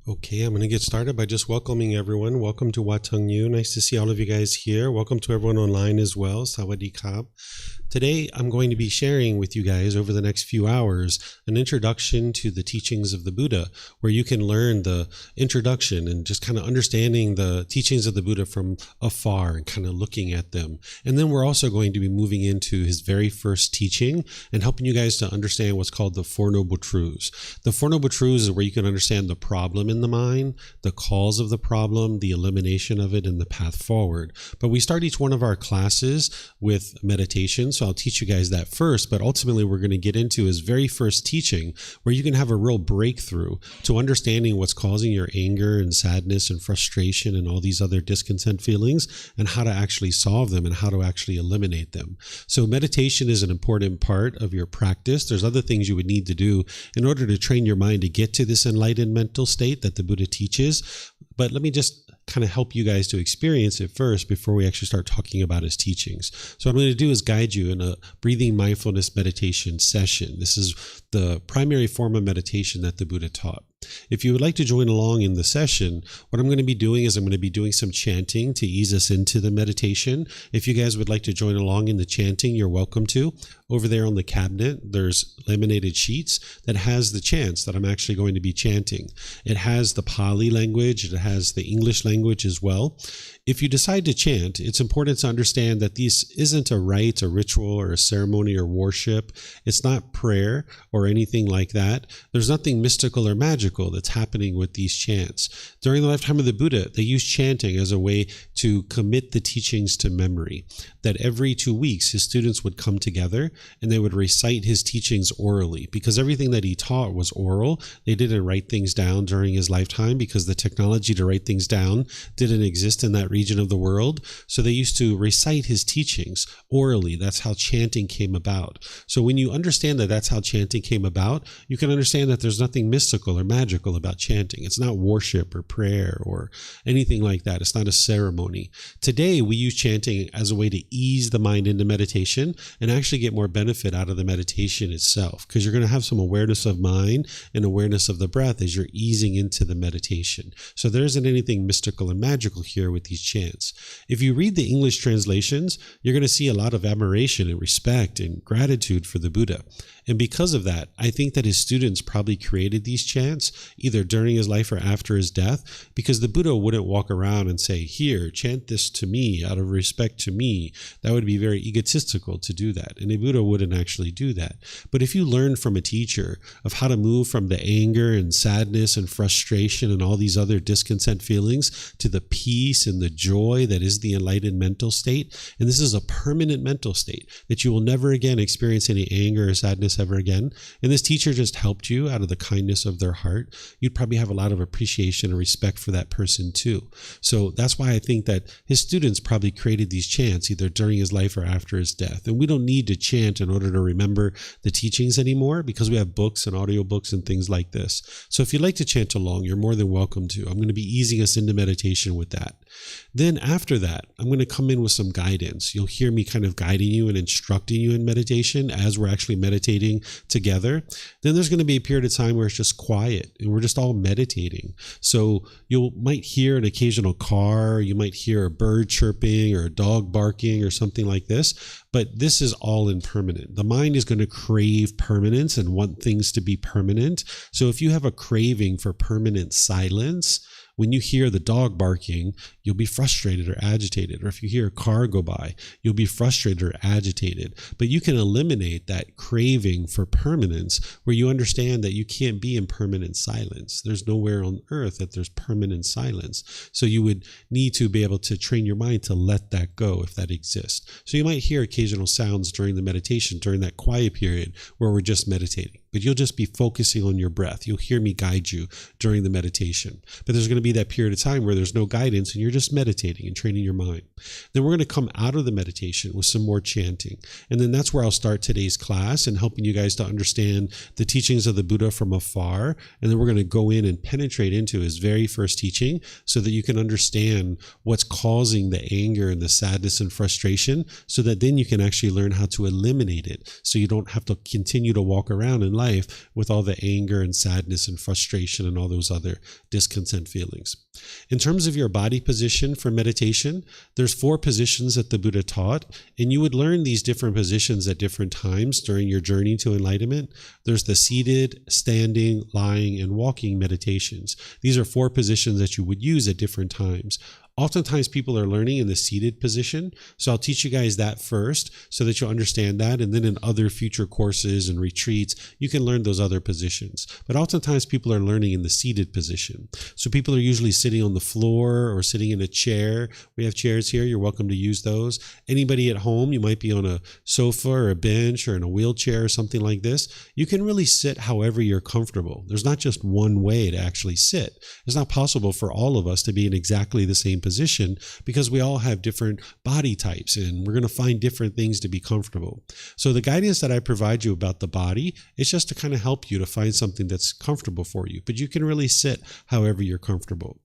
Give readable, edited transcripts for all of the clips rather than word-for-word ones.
Okay, I'm going to get started by just welcoming everyone. Welcome to Wat Tung. Nice to see all of you guys here. Welcome to everyone online as well. Sawadee Krap. Today, I'm going to be sharing with you guys over the next few hours an introduction to the teachings of the Buddha, where you can learn the introduction and just kind of understanding the teachings of the Buddha from afar and kind of looking at them. And then we're also going to be moving into his very first teaching and helping you guys to understand what's called the Four Noble Truths. The Four Noble Truths is where you can understand the problem in the mind, the cause of the problem, the elimination of it, and the path forward. But we start each one of our classes with meditation, so I'll teach you guys that first, but ultimately we're going to get into his very first teaching where you can have a real breakthrough to understanding what's causing your anger and sadness and frustration and all these other discontent feelings and how to actually solve them and how to actually eliminate them. So meditation is an important part of your practice. There's other things you would need to do in order to train your mind to get to this enlightened mental state that the Buddha teaches. But let me just kind of help you guys to experience it first before we actually start talking about his teachings. So what I'm going to do is guide you in a breathing mindfulness meditation session. This is the primary form of meditation that the Buddha taught. If you would like to join along in the session, what I'm going to be doing is I'm going to be doing some chanting to ease us into the meditation. If you guys would like to join along in the chanting, you're welcome to. Over there on the cabinet, there's laminated sheets that has the chants that I'm actually going to be chanting. It has the Pali language, it has the English language as well. If you decide to chant, it's important to understand that this isn't a rite, a ritual, or a ceremony or worship. It's not prayer or anything like that. There's nothing mystical or magical that's happening with these chants. During the lifetime of the Buddha, they used chanting as a way to commit the teachings to memory. That every 2 weeks, his students would come together and they would recite his teachings orally, because everything that he taught was oral. They didn't write things down during his lifetime because the technology to write things down didn't exist in that region of the world. So they used to recite his teachings orally. That's how chanting came about. So when you understand that that's how chanting came about, you can understand that there's nothing mystical or magical about chanting. It's not worship or prayer or anything like that. It's not a ceremony. Today, we use chanting as a way to ease the mind into meditation and actually get more benefit out of the meditation itself, because you're going to have some awareness of mind and awareness of the breath as you're easing into the meditation. So there isn't anything mystical and magical here with these chants. If you read the English translations, you're going to see a lot of admiration and respect and gratitude for the Buddha. And because of that, I think that his students probably created these chants either during his life or after his death, because the Buddha wouldn't walk around and say, here, chant this to me out of respect to me. That would be very egotistical to do that. And the Buddha wouldn't actually do that. But if you learn from a teacher of how to move from the anger and sadness and frustration and all these other discontent feelings to the peace and the joy that is the enlightened mental state, and this is a permanent mental state, that you will never again experience any anger or sadness ever again, and this teacher just helped you out of the kindness of their heart, you'd probably have a lot of appreciation and respect for that person too. So that's why I think that his students probably created these chants either during his life or after his death. And we don't need to chant in order to remember the teachings anymore, because we have books and audiobooks and things like this. So if you'd like to chant along, you're more than welcome to. I'm going to be easing us into meditation with that. Then after that, I'm going to come in with some guidance. You'll hear me kind of guiding you and instructing you in meditation as we're actually meditating together. Then there's going to be a period of time where it's just quiet and we're just all meditating. So you might hear an occasional car, you might hear a bird chirping or a dog barking or something like this, but this is all impermanent. The mind is going to crave permanence and want things to be permanent. So if you have a craving for permanent silence, when you hear the dog barking, you'll be frustrated or agitated. Or if you hear a car go by, you'll be frustrated or agitated. But you can eliminate that craving for permanence where you understand that you can't be in permanent silence. There's nowhere on earth that there's permanent silence. So you would need to be able to train your mind to let that go if that exists. So you might hear occasional sounds during the meditation, during that quiet period where we're just meditating. But you'll just be focusing on your breath. You'll hear me guide you during the meditation. But there's going to be that period of time where there's no guidance and you're just meditating and training your mind. Then we're going to come out of the meditation with some more chanting. And then that's where I'll start today's class and helping you guys to understand the teachings of the Buddha from afar. And then we're going to go in and penetrate into his very first teaching so that you can understand what's causing the anger and the sadness and frustration, so that then you can actually learn how to eliminate it. So you don't have to continue to walk around in life life with all the anger and sadness and frustration and all those other discontent feelings. In terms of your body position for meditation, there's 4 positions that the Buddha taught, and you would learn these different positions at different times during your journey to enlightenment. There's the seated, standing, lying, and walking meditations. These are 4 positions that you would use at different times. Oftentimes people are learning in the seated position, so I'll teach you guys that first so that you'll understand that, and then in other future courses and retreats, you can learn those other positions. But oftentimes people are learning in the seated position. So people are usually sitting on the floor or sitting in a chair. We have chairs here, you're welcome to use those. Anybody at home, you might be on a sofa or a bench or in a wheelchair or something like this. You can really sit however you're comfortable. There's not just one way to actually sit. It's not possible for all of us to be in exactly the same position because we all have different body types and we're going to find different things to be comfortable. So the guidance that I provide you about the body is just to kind of help you to find something that's comfortable for you, but you can really sit however you're comfortable.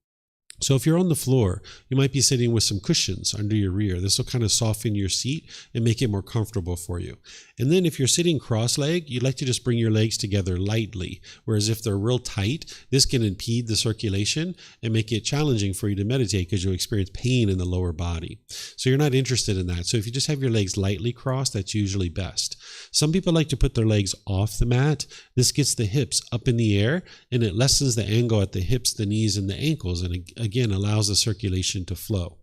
So if you're on the floor, you might be sitting with some cushions under your rear. This will kind of soften your seat and make it more comfortable for you. And then if you're sitting cross-legged, you'd like to just bring your legs together lightly. Whereas if they're real tight, this can impede the circulation and make it challenging for you to meditate because you'll experience pain in the lower body. So you're not interested in that. So if you just have your legs lightly crossed, that's usually best. Some people like to put their legs off the mat. This gets the hips up in the air and it lessens the angle at the hips, the knees, and the ankles. And again, allows the circulation to flow.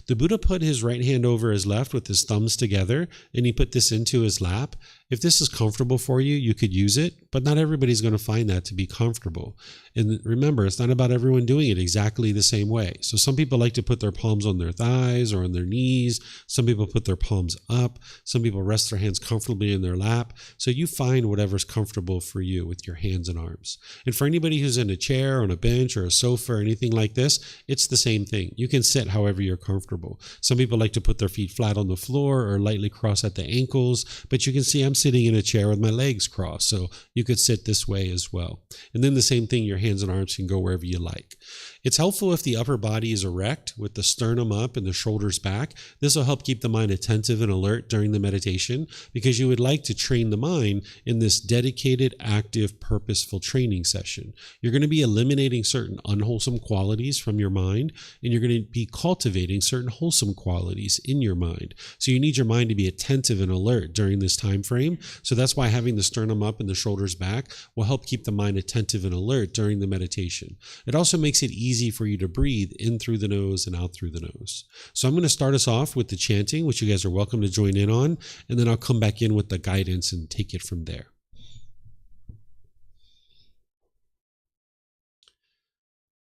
The Buddha put his right hand over his left with his thumbs together, and he put this into his lap. If this is comfortable for you, you could use it, but not everybody's going to find that to be comfortable. And remember, it's not about everyone doing it exactly the same way. So some people like to put their palms on their thighs or on their knees. Some people put their palms up. Some people rest their hands comfortably in their lap. So you find whatever's comfortable for you with your hands and arms. And for anybody who's in a chair, on a bench, or a sofa, or anything like this, it's the same thing. You can sit however you're comfortable. Some people like to put their feet flat on the floor or lightly cross at the ankles, but you can see I'm sitting in a chair with my legs crossed, so you could sit this way as well. And then the same thing, your hands and arms can go wherever you like. It's helpful if the upper body is erect with the sternum up and the shoulders back. This will help keep the mind attentive and alert during the meditation because you would like to train the mind in this dedicated, active, purposeful training session. You're going to be eliminating certain unwholesome qualities from your mind, and you're going to be cultivating certain wholesome qualities in your mind. So you need your mind to be attentive and alert during this time frame. So that's why having the sternum up and the shoulders back will help keep the mind attentive and alert during the meditation. It also makes it easy for you to breathe in through the nose and out through the nose. So I'm going to start us off with the chanting, which you guys are welcome to join in on, and then I'll come back in with the guidance and take it from there.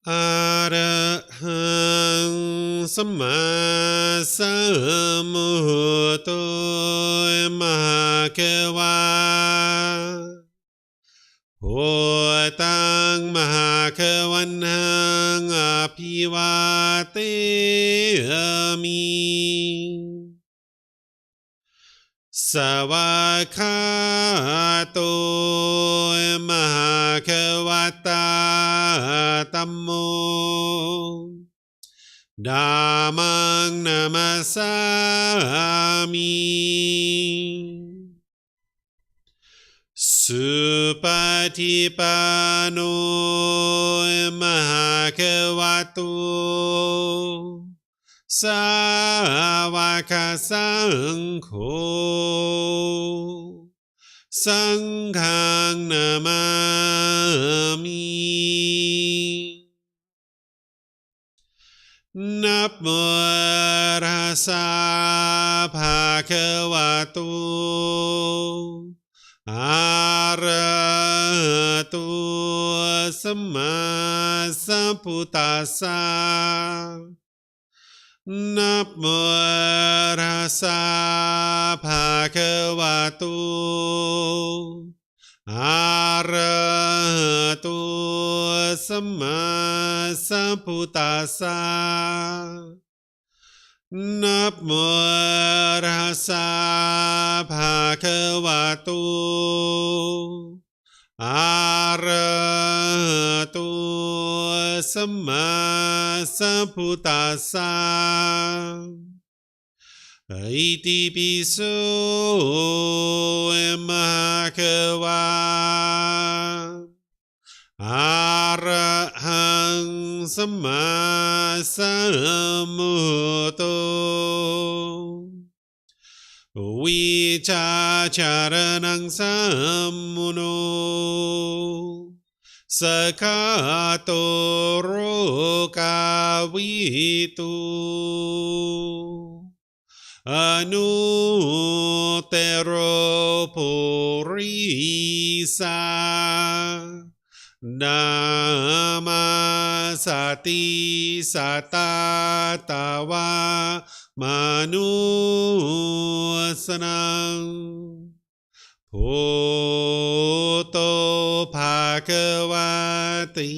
Arahang Samma Sambuddho Mahakawa Wat Tung Mahakawanhang Apivateyami Savakato Mahakawata Tammo Dhammang Namasami Supatipano Mahakavato Sāvaka Saṅkho Saṅghang Namami Namo Tassa Bhagavato Arahato Samma Sambuddhassa Namo Tassa Bhagavato Arahato Samma Sambuddhassa Namo Tassa Bhagavato Arahato Samma Sambuddhassa อิติปิโสมะคะวะอะระหังสัมมาสัมพุทโธวิชาจารณังสัมมุโนสกขาโตโรกาวิตุอนุเตโรปุริสานามาสติสัตตาตาวามนุสนังพุทโธภาควาติ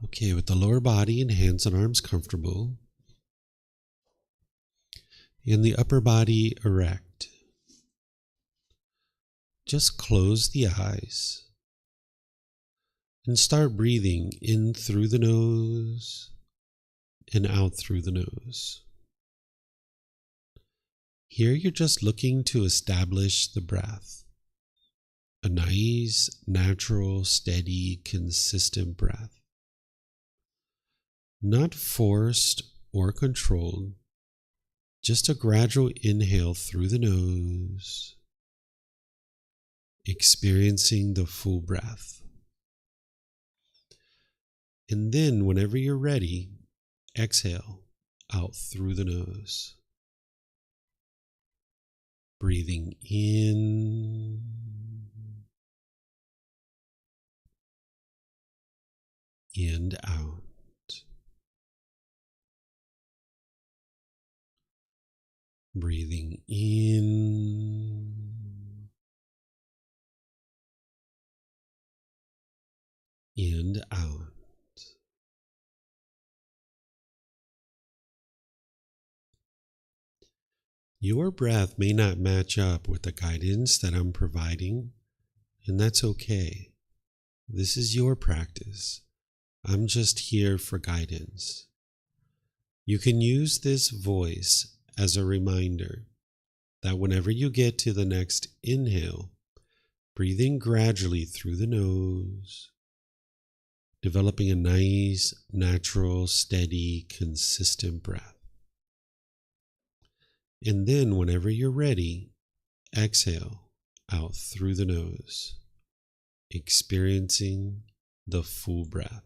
Okay, with the lower body and hands and arms comfortable, and the upper body erect, just close the eyes and start breathing in through the nose and out through the nose. Here you're just looking to establish the breath, a nice, natural, steady, consistent breath. Not forced or controlled, just a gradual inhale through the nose, experiencing the full breath. And then whenever you're ready, exhale out through the nose. Breathing in and out. Breathing in and out. Your breath may not match up with the guidance that I'm providing, and that's okay. This is your practice. I'm just here for guidance. You can use this voice as a reminder that whenever you get to the next inhale, breathing gradually through the nose, developing a nice, natural, steady, consistent breath. And then whenever you're ready, exhale out through the nose, experiencing the full breath.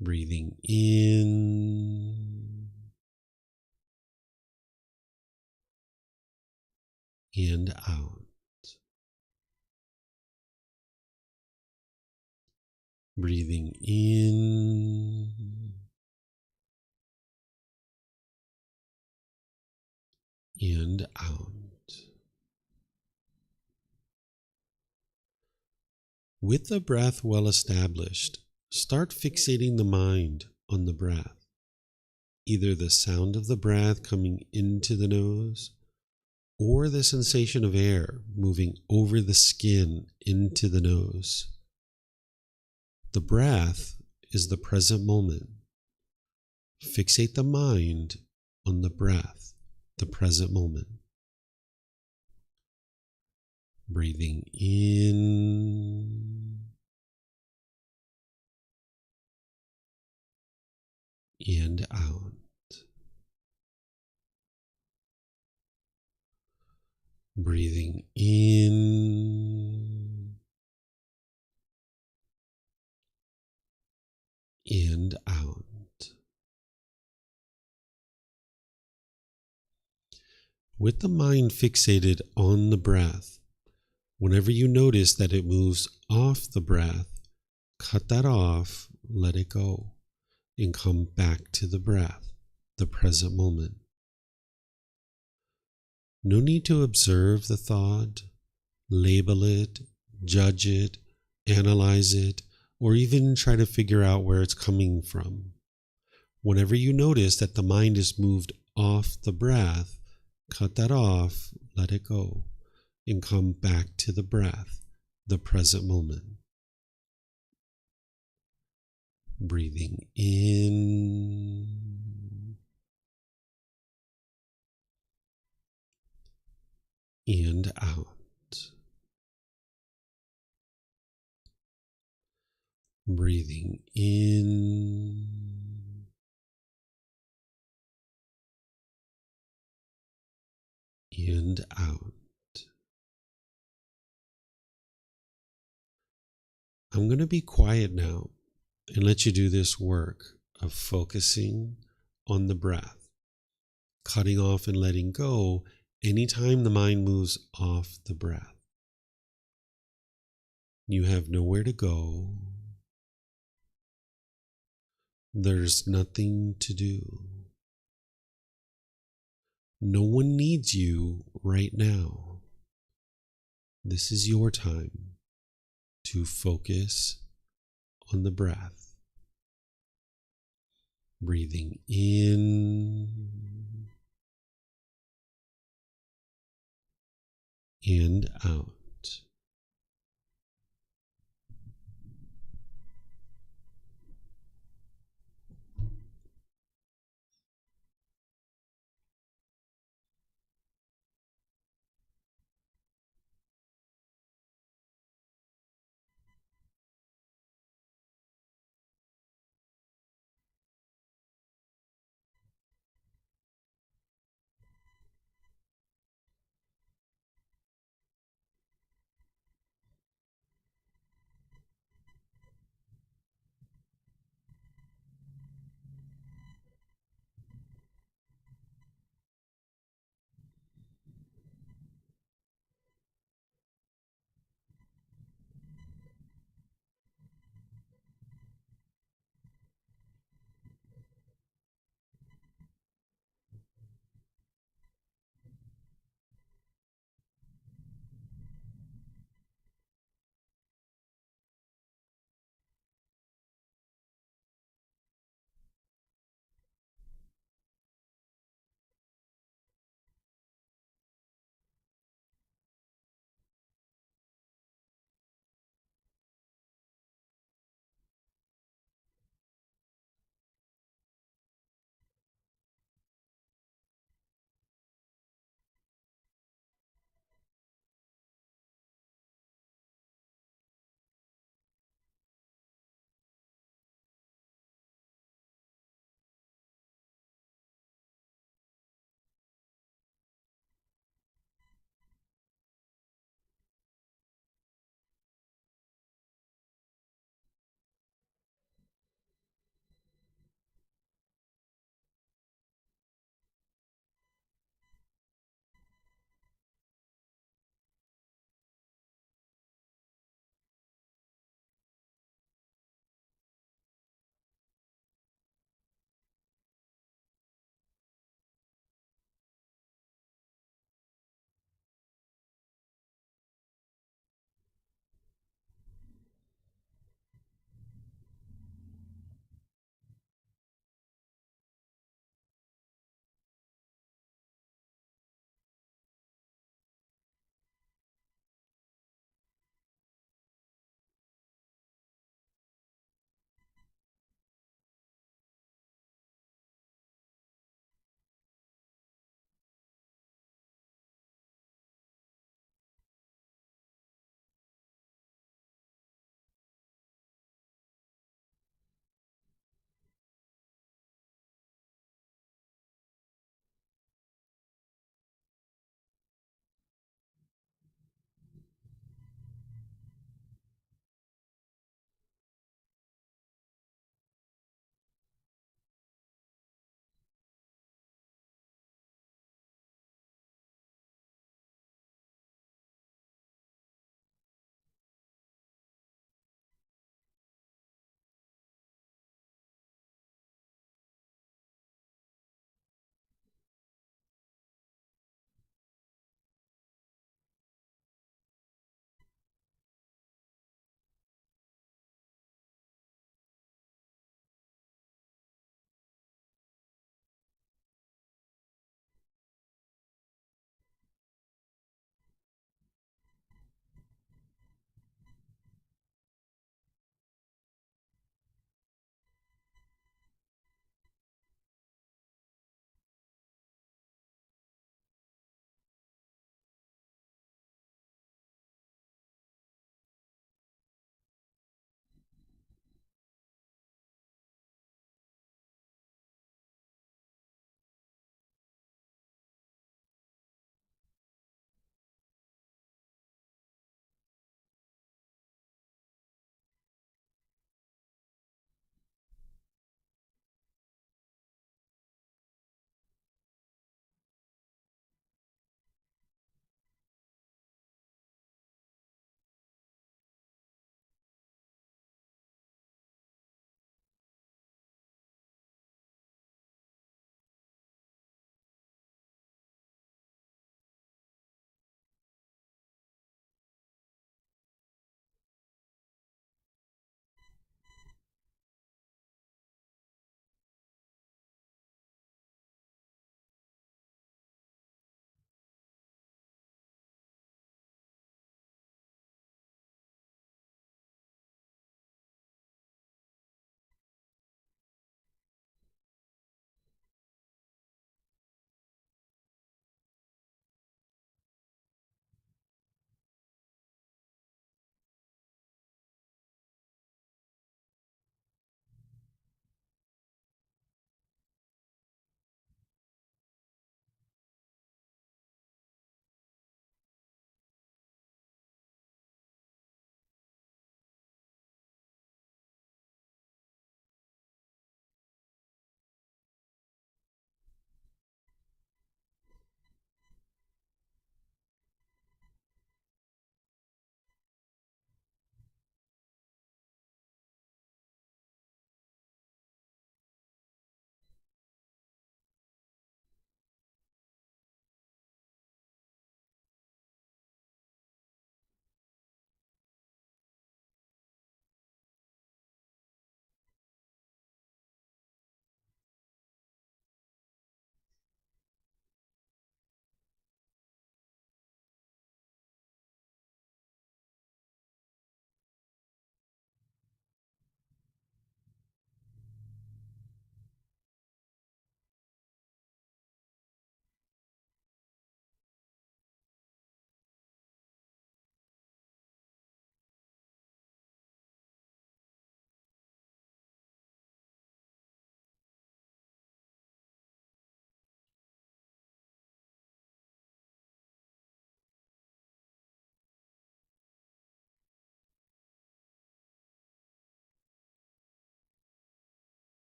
Breathing in and out. Breathing in and out. With the breath well established, start fixating the mind on the breath, either the sound of the breath coming into the nose or the sensation of air moving over the skin into the nose. The breath is the present moment. Fixate the mind on the breath, the present moment. Breathing in and out. Breathing in and out. With the mind fixated on the breath, whenever you notice that it moves off the breath, cut that off, let it go, and come back to the breath, the present moment. No need to observe the thought, label it, judge it, analyze it, or even try to figure out where it's coming from. Whenever you notice that the mind is moved off the breath, cut that off, let it go, and come back to the breath, the present moment. Breathing in and out. Breathing in and out. I'm going to be quiet now and let you do this work of focusing on the breath, cutting off and letting go anytime the mind moves off the breath. You have nowhere to go. There's nothing to do. No one needs you right now. This is your time to focus on the breath. Breathing in and out.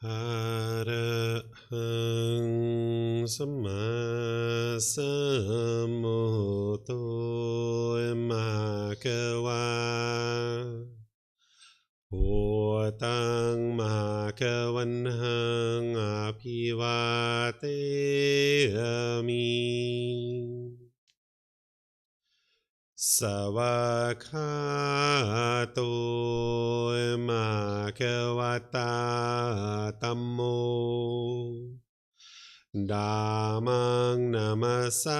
Arahang Samma Sambuddho Bhagava Wat Tung Bhagavanhang Abhivateyami Savakato Bhagavata Tammo Dhammang Namasami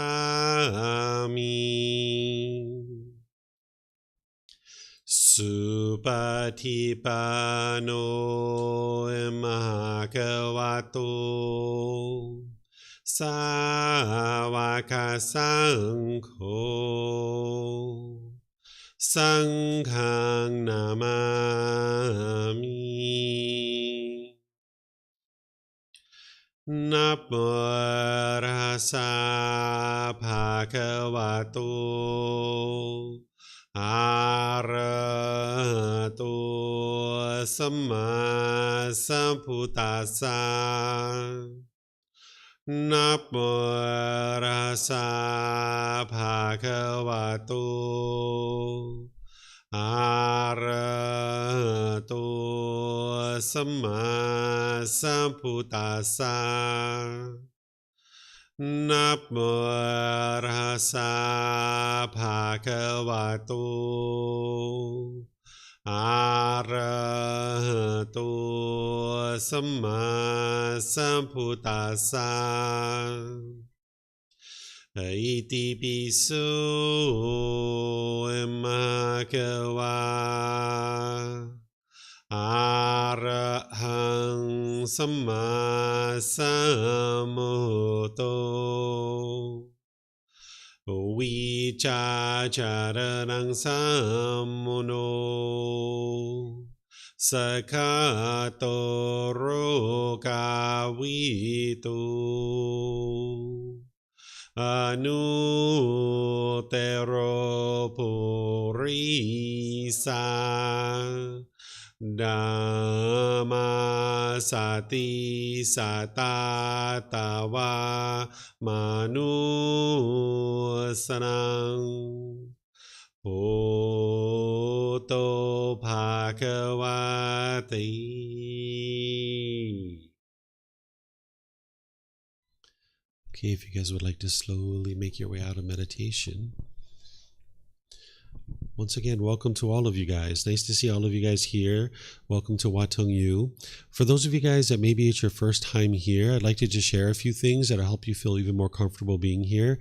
Supatipano Bhagavato Sāvaka Saṅkho Saṅghang Namami Namo Tassa Bhagavato Arahato Samma Sambuddhassa Namo Tassa Bhagavato Arahato Samma Sambuddhassa Namo Tassa Bhagavato Arahato Samma Sambuddhassa Iti Piso Bhagava Arahang Samma Sambuddho Vicacaranang Sammuno Sakato Rokavito Anutero Purisa Dhamma Sati Satatava Manusanang Bhutto Bhagavati. Okay, if you guys would like to slowly make your way out of meditation. Once again, welcome to all of you guys. Nice to see all of you guys here. Welcome to Wat Tung. For those of you guys that maybe it's your first time here, I'd like to just share a few things that'll help you feel even more comfortable being here.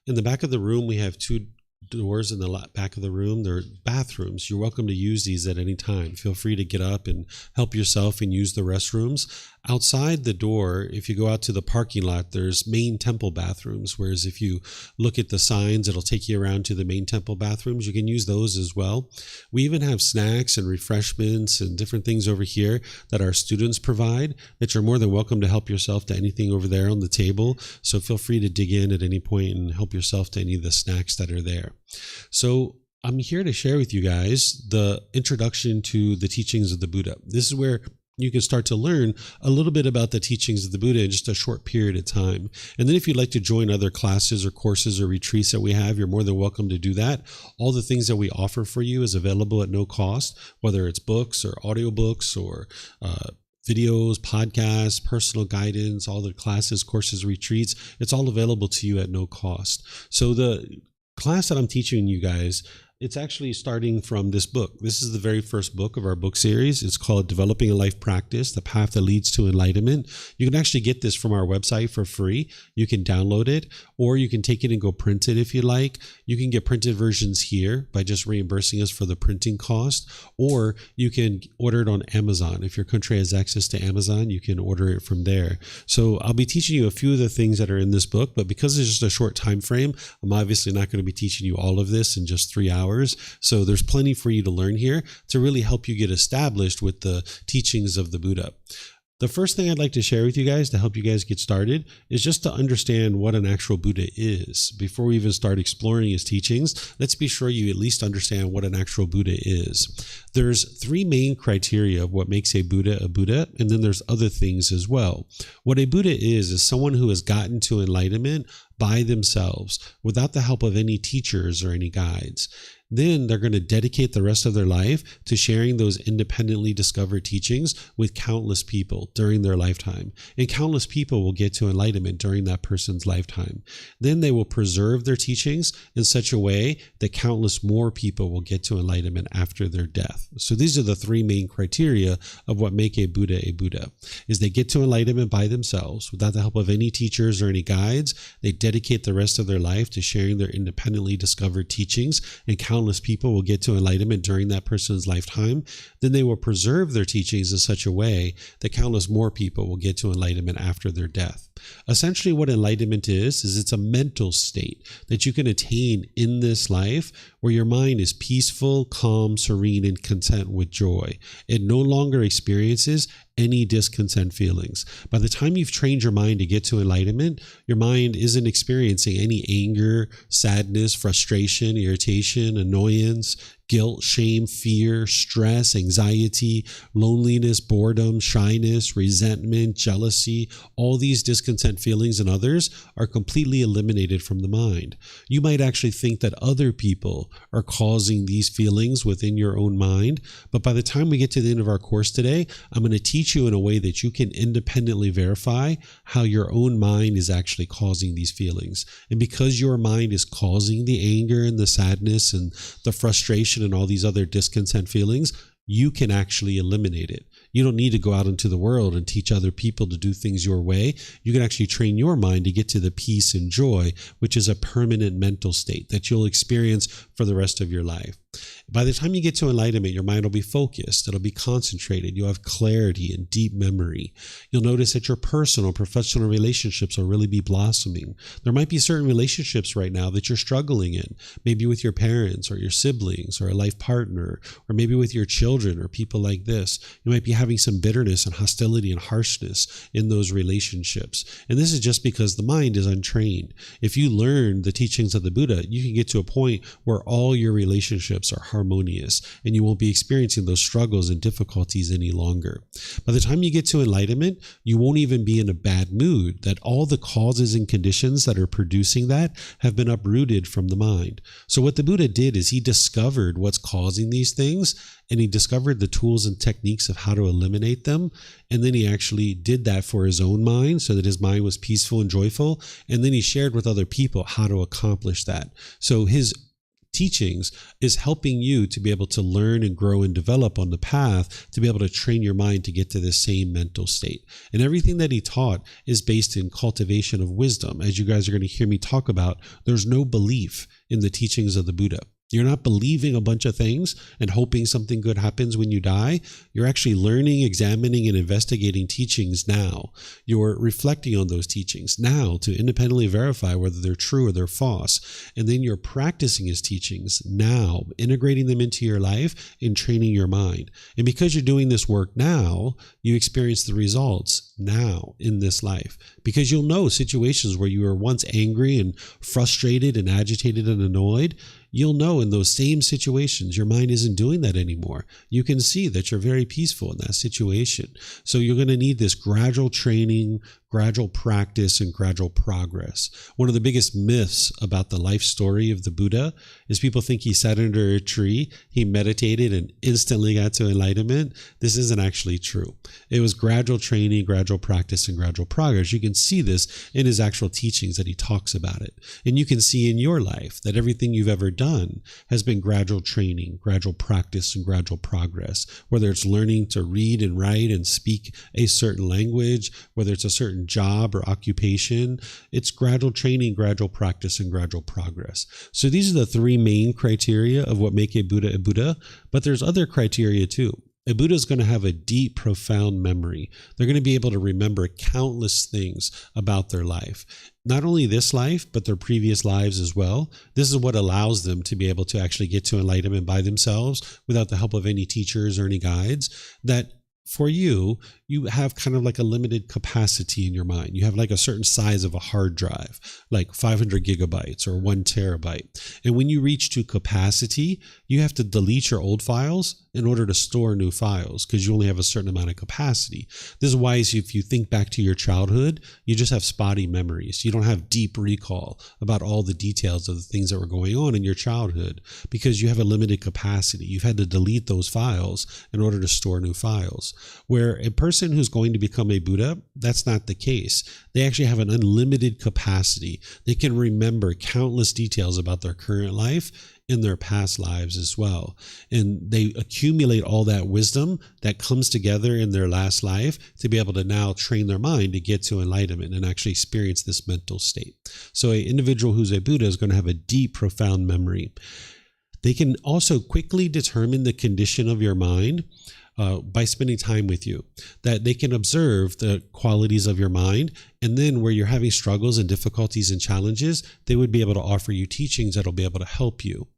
In the back of the room, we have two doors in the back of the room. They're bathrooms. You're welcome to use these at any time. Feel free to get up and help yourself and use the restrooms. Outside the door, if you go out to the parking lot, there's main temple bathrooms, whereas if you look at the signs, it'll take you around to the main temple bathrooms. You can use those as well. We even have snacks and refreshments and different things over here that our students provide that you're more than welcome to help yourself to anything over there on the table. So feel free to dig in at any point and help yourself to any of the snacks that are there. So I'm here to share with you guys the introduction to the teachings of the Buddha. This is where you can start to learn a little bit about the teachings of the Buddha in just a short period of time. And then if you'd like to join other classes or courses or retreats that we have, you're more than welcome to do that. All the things that we offer for you is available at no cost, whether it's books or audiobooks or videos, podcasts, personal guidance, all the classes, courses, retreats. It's all available to you at no cost. So the class that I'm teaching you guys, it's actually starting from this book. This is the very first book of our book series. It's called Developing a Life Practice, The Path That Leads to Enlightenment. You can actually get this from our website for free. You can download it, or you can take it and go print it if you like. You can get printed versions here by just reimbursing us for the printing cost, or you can order it on Amazon. If your country has access to Amazon, you can order it from there. So I'll be teaching you a few of the things that are in this book, but because it's just a short time frame, I'm obviously not going to be teaching you all of this in just 3 hours. So there's plenty for you to learn here to really help you get established with the teachings of the Buddha. The first thing I'd like to share with you guys to help you guys get started is just to understand what an actual Buddha is. Before we even start exploring his teachings, let's be sure you at least understand what an actual Buddha is. There's three main criteria of what makes a Buddha, and then there's other things as well. What a Buddha is someone who has gotten to enlightenment by themselves without the help of any teachers or any guides. Then they're going to dedicate the rest of their life to sharing those independently discovered teachings with countless people during their lifetime. And countless people will get to enlightenment during that person's lifetime. Then they will preserve their teachings in such a way that countless more people will get to enlightenment after their death. So these are the three main criteria of what make a Buddha, is they get to enlightenment by themselves without the help of any teachers or any guides. They dedicate the rest of their life to sharing their independently discovered teachings, and countless people will get to enlightenment during that person's lifetime. Then they will preserve their teachings in such a way that countless more people will get to enlightenment after their death. Essentially, what enlightenment is it's a mental state that you can attain in this life where your mind is peaceful, calm, serene, and content with joy. It no longer experiences any discontent feelings. By the time you've trained your mind to get to enlightenment, your mind isn't experiencing any anger, sadness, frustration, irritation, annoyance, guilt, shame, fear, stress, anxiety, loneliness, boredom, shyness, resentment, jealousy. All these discontent feelings and others are completely eliminated from the mind. You might actually think that other people are causing these feelings within your own mind, but by the time we get to the end of our course today, I'm going to teach you in a way that you can independently verify how your own mind is actually causing these feelings. And because your mind is causing the anger and the sadness and the frustration and all these other discontent feelings, you can actually eliminate it. You don't need to go out into the world and teach other people to do things your way. You can actually train your mind to get to the peace and joy, which is a permanent mental state that you'll experience for the rest of your life. By the time you get to enlightenment, your mind will be focused. It'll be concentrated. You'll have clarity and deep memory. You'll notice that your personal, professional relationships will really be blossoming. There might be certain relationships right now that you're struggling in, maybe with your parents or your siblings or a life partner, or maybe with your children or people like this. You might be having some bitterness and hostility and harshness in those relationships. And this is just because the mind is untrained. If you learn the teachings of the Buddha, you can get to a point where all your relationships are harmonious and you won't be experiencing those struggles and difficulties any longer. By the time you get to enlightenment, you won't even be in a bad mood, that all the causes and conditions that are producing that have been uprooted from the mind. So what the Buddha did is he discovered what's causing these things, and he discovered the tools and techniques of how to eliminate them. And then he actually did that for his own mind so that his mind was peaceful and joyful. And then he shared with other people how to accomplish that. So his teachings is helping you to be able to learn and grow and develop on the path to be able to train your mind to get to the same mental state. And everything that he taught is based in cultivation of wisdom. As you guys are going to hear me talk about, there's no belief in the teachings of the Buddha. You're not believing a bunch of things and hoping something good happens when you die. You're actually learning, examining, and investigating teachings now. You're reflecting on those teachings now to independently verify whether they're true or they're false. And then you're practicing his teachings now, integrating them into your life and training your mind. And because you're doing this work now, you experience the results now in this life. Because you'll know situations where you were once angry and frustrated and agitated and annoyed. You'll know in those same situations, your mind isn't doing that anymore. You can see that you're very peaceful in that situation. So you're going to need this gradual training, gradual practice, and gradual progress. One of the biggest myths about the life story of the Buddha is people think he sat under a tree, he meditated, and instantly got to enlightenment. This isn't actually true. It was gradual training, gradual practice, and gradual progress. You can see this in his actual teachings that he talks about it. And you can see in your life that everything you've ever done has been gradual training, gradual practice, and gradual progress. Whether it's learning to read and write and speak a certain language, whether it's a certain job or occupation, it's gradual training, gradual practice, and gradual progress. So these are the three main criteria of what make a Buddha, but there's other criteria too. A Buddha is going to have a deep, profound memory. They're going to be able to remember countless things about their life. Not only this life, but their previous lives as well. This is what allows them to be able to actually get to enlightenment by themselves without the help of any teachers or any guides. That for you, you have kind of like a limited capacity in your mind. You have like a certain size of a hard drive, like 500 gigabytes or 1 terabyte. And when you reach to capacity, you have to delete your old files in order to store new files because you only have a certain amount of capacity. This is why if you think back to your childhood, you just have spotty memories. You don't have deep recall about all the details of the things that were going on in your childhood because you have a limited capacity. You've had to delete those files in order to store new files. Where a person who's going to become a Buddha, that's not the case. They actually have an unlimited capacity. They can remember countless details about their current life in their past lives as well. And they accumulate all that wisdom that comes together in their last life to be able to now train their mind to get to enlightenment and actually experience this mental state. So an individual who's a Buddha is going to have a deep, profound memory. They can also quickly determine the condition of your mind by spending time with you, that they can observe the qualities of your mind, and then where you're having struggles and difficulties and challenges, they would be able to offer you teachings that'll be able to help you.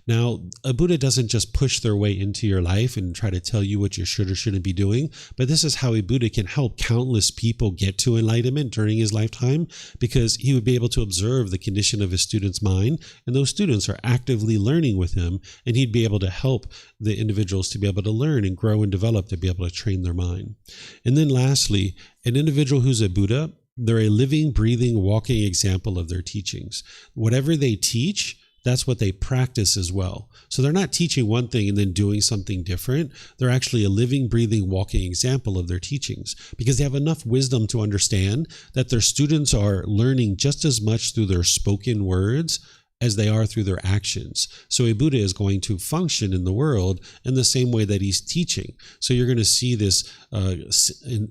Now, a Buddha doesn't just push their way into your life and try to tell you what you should or shouldn't be doing, but this is how a Buddha can help countless people get to enlightenment during his lifetime, because he would be able to observe the condition of his student's mind, and those students are actively learning with him, and he'd be able to help the individuals to be able to learn and grow and develop to be able to train their mind. And then lastly, an individual who's a Buddha, they're a living, breathing, walking example of their teachings. Whatever they teach, that's what they practice as well. So they're not teaching one thing and then doing something different. They're actually a living, breathing, walking example of their teachings because they have enough wisdom to understand that their students are learning just as much through their spoken words as they are through their actions. So a Buddha is going to function in the world in the same way that he's teaching. So you're going to see this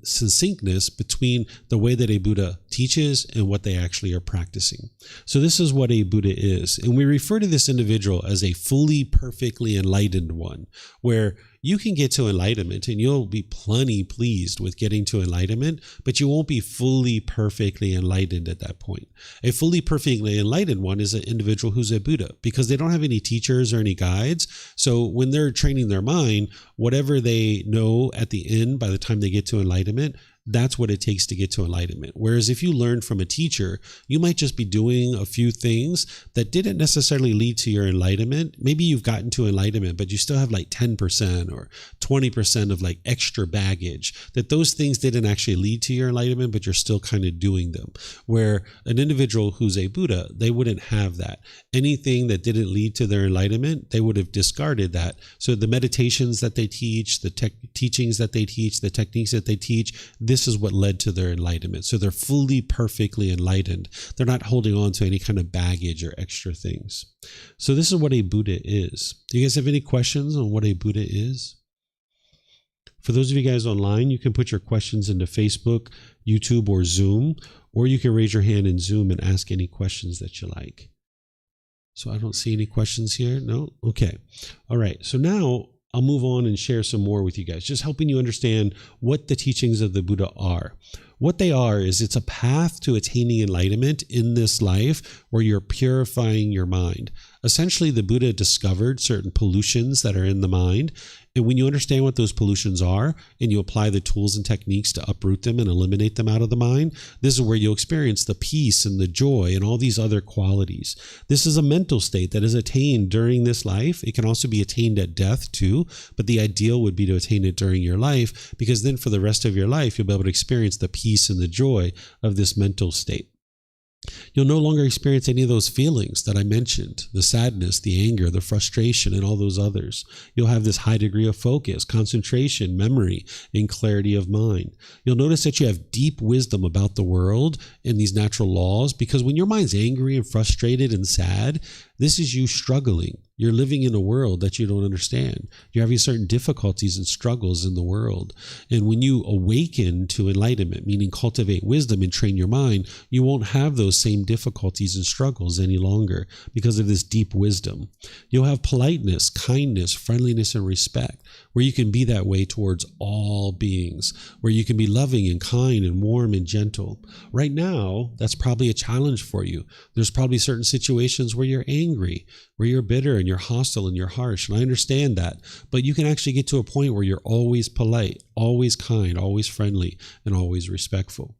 succinctness between the way that a Buddha teaches and what they actually are practicing. So this is what a Buddha is. And we refer to this individual as a fully, perfectly enlightened one, where you can get to enlightenment and you'll be plenty pleased with getting to enlightenment, but you won't be fully, perfectly enlightened at that point. A fully, perfectly enlightened one is an individual who's a Buddha because they don't have any teachers or any guides. So when they're training their mind, whatever they know at the end, by the time they get to enlightenment, that's what it takes to get to enlightenment. Whereas if you learn from a teacher, you might just be doing a few things that didn't necessarily lead to your enlightenment. Maybe you've gotten to enlightenment, but you still have like 10% or 20% of like extra baggage, that those things didn't actually lead to your enlightenment, but you're still kind of doing them. Where an individual who's a Buddha, they wouldn't have that. Anything that didn't lead to their enlightenment, they would have discarded that. So the meditations that they teach, the teachings that they teach, the techniques that they teach, this is what led to their enlightenment. So they're fully, perfectly enlightened. They're not holding on to any kind of baggage or extra things. So this is what a Buddha is. Do you guys have any questions on what a Buddha is? For those of you guys online, you can put your questions into Facebook, YouTube, or Zoom, or you can raise your hand in Zoom and ask any questions that you like. So I don't see any questions here. No? Okay. All right. So now I'll move on and share some more with you guys, just helping you understand what the teachings of the Buddha are. What they are is it's a path to attaining enlightenment in this life where you're purifying your mind. Essentially, the Buddha discovered certain pollutions that are in the mind. And when you understand what those pollutions are and you apply the tools and techniques to uproot them and eliminate them out of the mind, this is where you'll experience the peace and the joy and all these other qualities. This is a mental state that is attained during this life. It can also be attained at death too, but the ideal would be to attain it during your life, because then for the rest of your life, you'll be able to experience the peace and the joy of this mental state. You'll no longer experience any of those feelings that I mentioned, the sadness, the anger, the frustration, and all those others. You'll have this high degree of focus, concentration, memory, and clarity of mind. You'll notice that you have deep wisdom about the world and these natural laws, because when your mind's angry and frustrated and sad, this is you struggling. You're living in a world that you don't understand. You're having certain difficulties and struggles in the world. And when you awaken to enlightenment, meaning cultivate wisdom and train your mind, you won't have those same difficulties and struggles any longer because of this deep wisdom. You'll have politeness, kindness, friendliness, and respect, where you can be that way towards all beings, where you can be loving and kind and warm and gentle. Right now, that's probably a challenge for you. There's probably certain situations where you're angry, where you're bitter, and you're hostile and you're harsh. And I understand that. But you can actually get to a point where you're always polite, always kind, always friendly, and always respectful.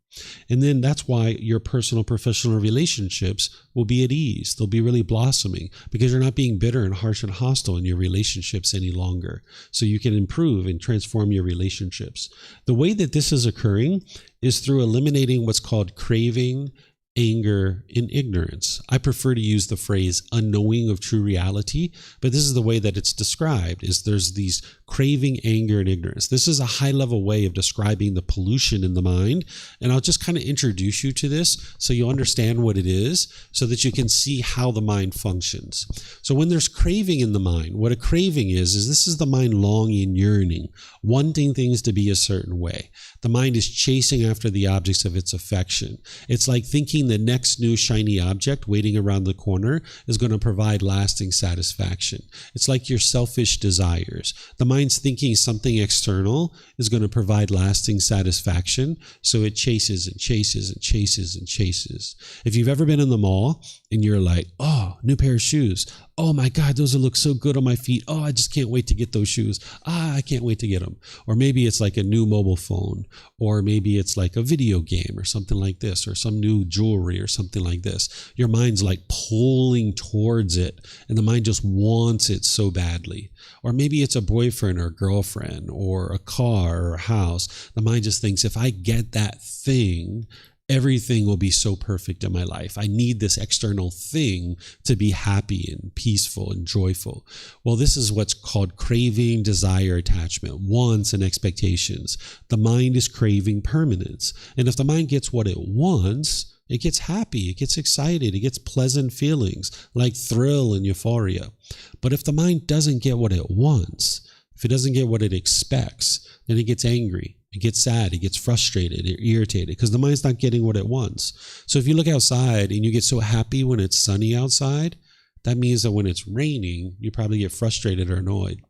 And then that's why your personal, professional relationships will be at ease. They'll be really blossoming because you're not being bitter and harsh and hostile in your relationships any longer. So you can improve and transform your relationships. The way that this is occurring is through eliminating what's called craving, anger, and ignorance. I prefer to use the phrase unknowing of true reality, but this is the way that it's described, is there's these craving, anger, and ignorance. This is a high-level way of describing the pollution in the mind, and I'll just kind of introduce you to this so you understand what it is, so that you can see how the mind functions. So when there's craving in the mind, what a craving is this is the mind longing, yearning, wanting things to be a certain way. The mind is chasing after the objects of its affection. It's like thinking the next new shiny object waiting around the corner is going to provide lasting satisfaction. It's like your selfish desires. The mind's thinking something external is going to provide lasting satisfaction, so it chases and chases and chases and chases. If you've ever been in the mall and you're like, oh, new pair of shoes. Oh my God, those look so good on my feet. Oh, I just can't wait to get those shoes. I can't wait to get them. Or maybe it's like a new mobile phone, or maybe it's like a video game or something like this, or some new jewelry or something like this. Your mind's like pulling towards it, and the mind just wants it so badly. Or maybe it's a boyfriend or a girlfriend or a car or a house. The mind just thinks, if I get that thing, everything will be so perfect in my life. I need this external thing to be happy and peaceful and joyful. Well, this is what's called craving, desire, attachment, wants, and expectations. The mind is craving permanence. And if the mind gets what it wants, it gets happy, it gets excited, it gets pleasant feelings like thrill and euphoria. But if the mind doesn't get what it wants, if it doesn't get what it expects, then it gets angry. It gets sad, it gets frustrated, it irritated because the mind's not getting what it wants. So if you look outside and you get so happy when it's sunny outside, that means that when it's raining, you probably get frustrated or annoyed.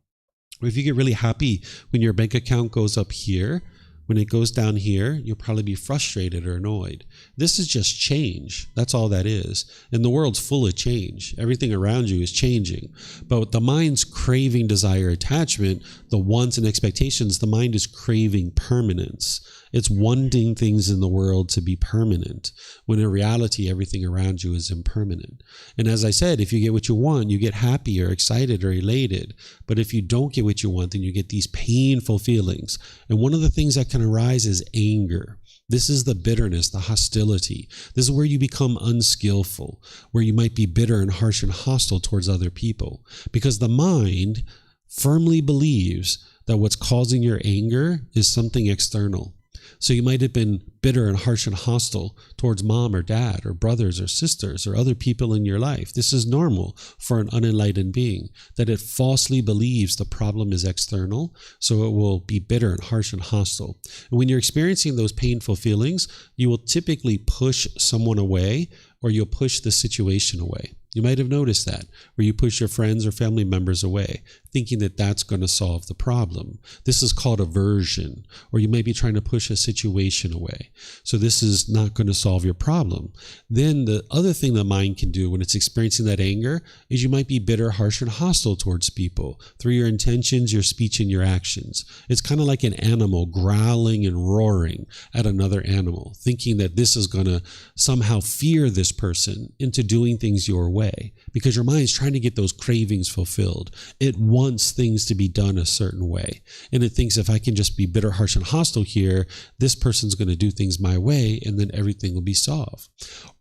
Or if you get really happy when your bank account goes up here, when it goes down here, you'll probably be frustrated or annoyed. This is just change. That's all that is. And the world's full of change. Everything around you is changing. But the mind's craving, desire, attachment, the wants and expectations, the mind is craving permanence. It's wanting things in the world to be permanent, when in reality, everything around you is impermanent. And as I said, if you get what you want, you get happy or excited or elated. But if you don't get what you want, then you get these painful feelings. And one of the things that can arise is anger. This is the bitterness, the hostility. This is where you become unskillful, where you might be bitter and harsh and hostile towards other people. Because the mind firmly believes that what's causing your anger is something external. So you might have been bitter and harsh and hostile towards mom or dad or brothers or sisters or other people in your life. This is normal for an unenlightened being, that it falsely believes the problem is external, so it will be bitter and harsh and hostile. And when you're experiencing those painful feelings, you will typically push someone away, or you'll push the situation away. You might have noticed that, where you push your friends or family members away, thinking that that's going to solve the problem. This is called aversion, or you may be trying to push a situation away. So this is not going to solve your problem. Then the other thing the mind can do when it's experiencing that anger is you might be bitter, harsh, and hostile towards people through your intentions, your speech, and your actions. It's kind of like an animal growling and roaring at another animal, thinking that this is going to somehow fear this person into doing things your way, because your mind's trying to get those cravings fulfilled. It wants things to be done a certain way, and it thinks, if I can just be bitter, harsh, and hostile here, this person's going to do things my way, and then everything will be solved.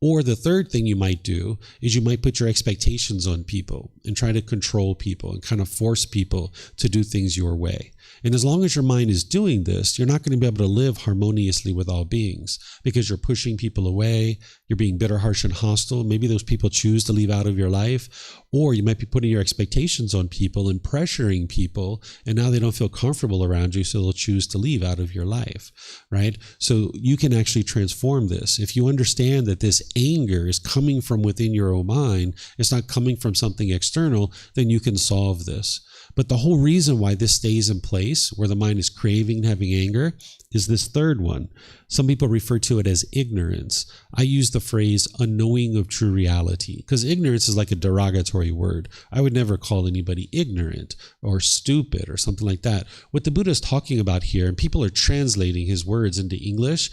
Or the third thing you might do is you might put your expectations on people and try to control people and kind of force people to do things your way. And as long as your mind is doing this, you're not going to be able to live harmoniously with all beings, because you're pushing people away, you're being bitter, harsh, and hostile. Maybe those people choose to leave out of your life, or you might be putting your expectations on people and pressuring people, and now they don't feel comfortable around you, so they'll choose to leave out of your life, right? So you can actually transform this. If you understand that this anger is coming from within your own mind, it's not coming from something external, then you can solve this. But the whole reason why this stays in place, where the mind is craving and having anger, is this third one. Some people refer to it as ignorance. I use the phrase unknowing of true reality, because ignorance is like a derogatory word. I would never call anybody ignorant or stupid or something like that. What the Buddha is talking about here, and people are translating his words into English,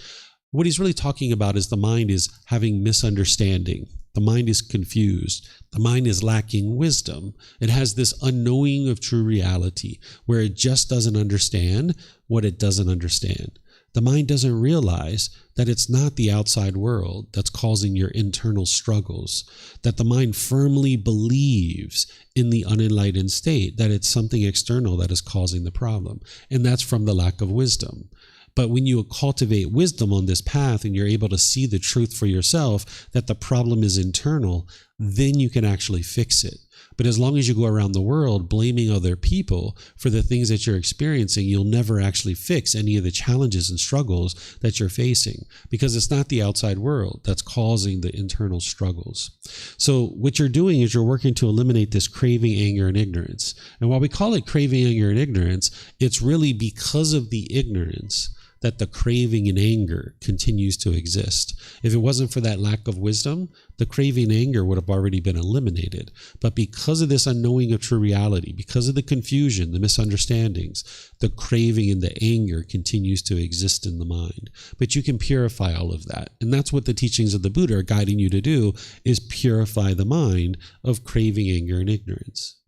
what he's really talking about is the mind is having misunderstanding. The mind is confused. The mind is lacking wisdom. It has this unknowing of true reality where it just doesn't understand what it doesn't understand. The mind doesn't realize that it's not the outside world that's causing your internal struggles, that the mind firmly believes in the unenlightened state, that it's something external that is causing the problem. And that's from the lack of wisdom. But when you cultivate wisdom on this path and you're able to see the truth for yourself, that the problem is internal, then you can actually fix it. But as long as you go around the world blaming other people for the things that you're experiencing, you'll never actually fix any of the challenges and struggles that you're facing, because it's not the outside world that's causing the internal struggles. So what you're doing is you're working to eliminate this craving, anger, and ignorance. And while we call it craving, anger, and ignorance, it's really because of the ignorance that the craving and anger continues to exist. If it wasn't for that lack of wisdom, the craving and anger would have already been eliminated. But because of this unknowing of true reality, because of the confusion, the misunderstandings, the craving and the anger continues to exist in the mind. But you can purify all of that. And that's what the teachings of the Buddha are guiding you to do, is purify the mind of craving, anger, and ignorance.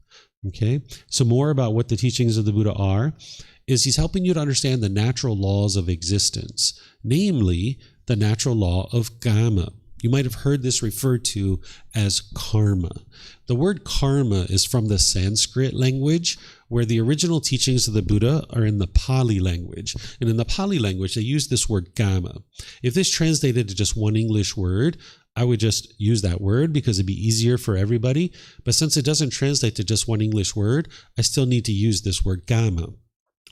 Okay? So more about what the teachings of the Buddha are, is he's helping you to understand the natural laws of existence, namely the natural law of Gotama. You might have heard this referred to as karma. The word karma is from the Sanskrit language, where the original teachings of the Buddha are in the Pali language. And in the Pali language, they use this word Gotama. If this translated to just one English word, I would just use that word because it'd be easier for everybody. But since it doesn't translate to just one English word, I still need to use this word Gotama.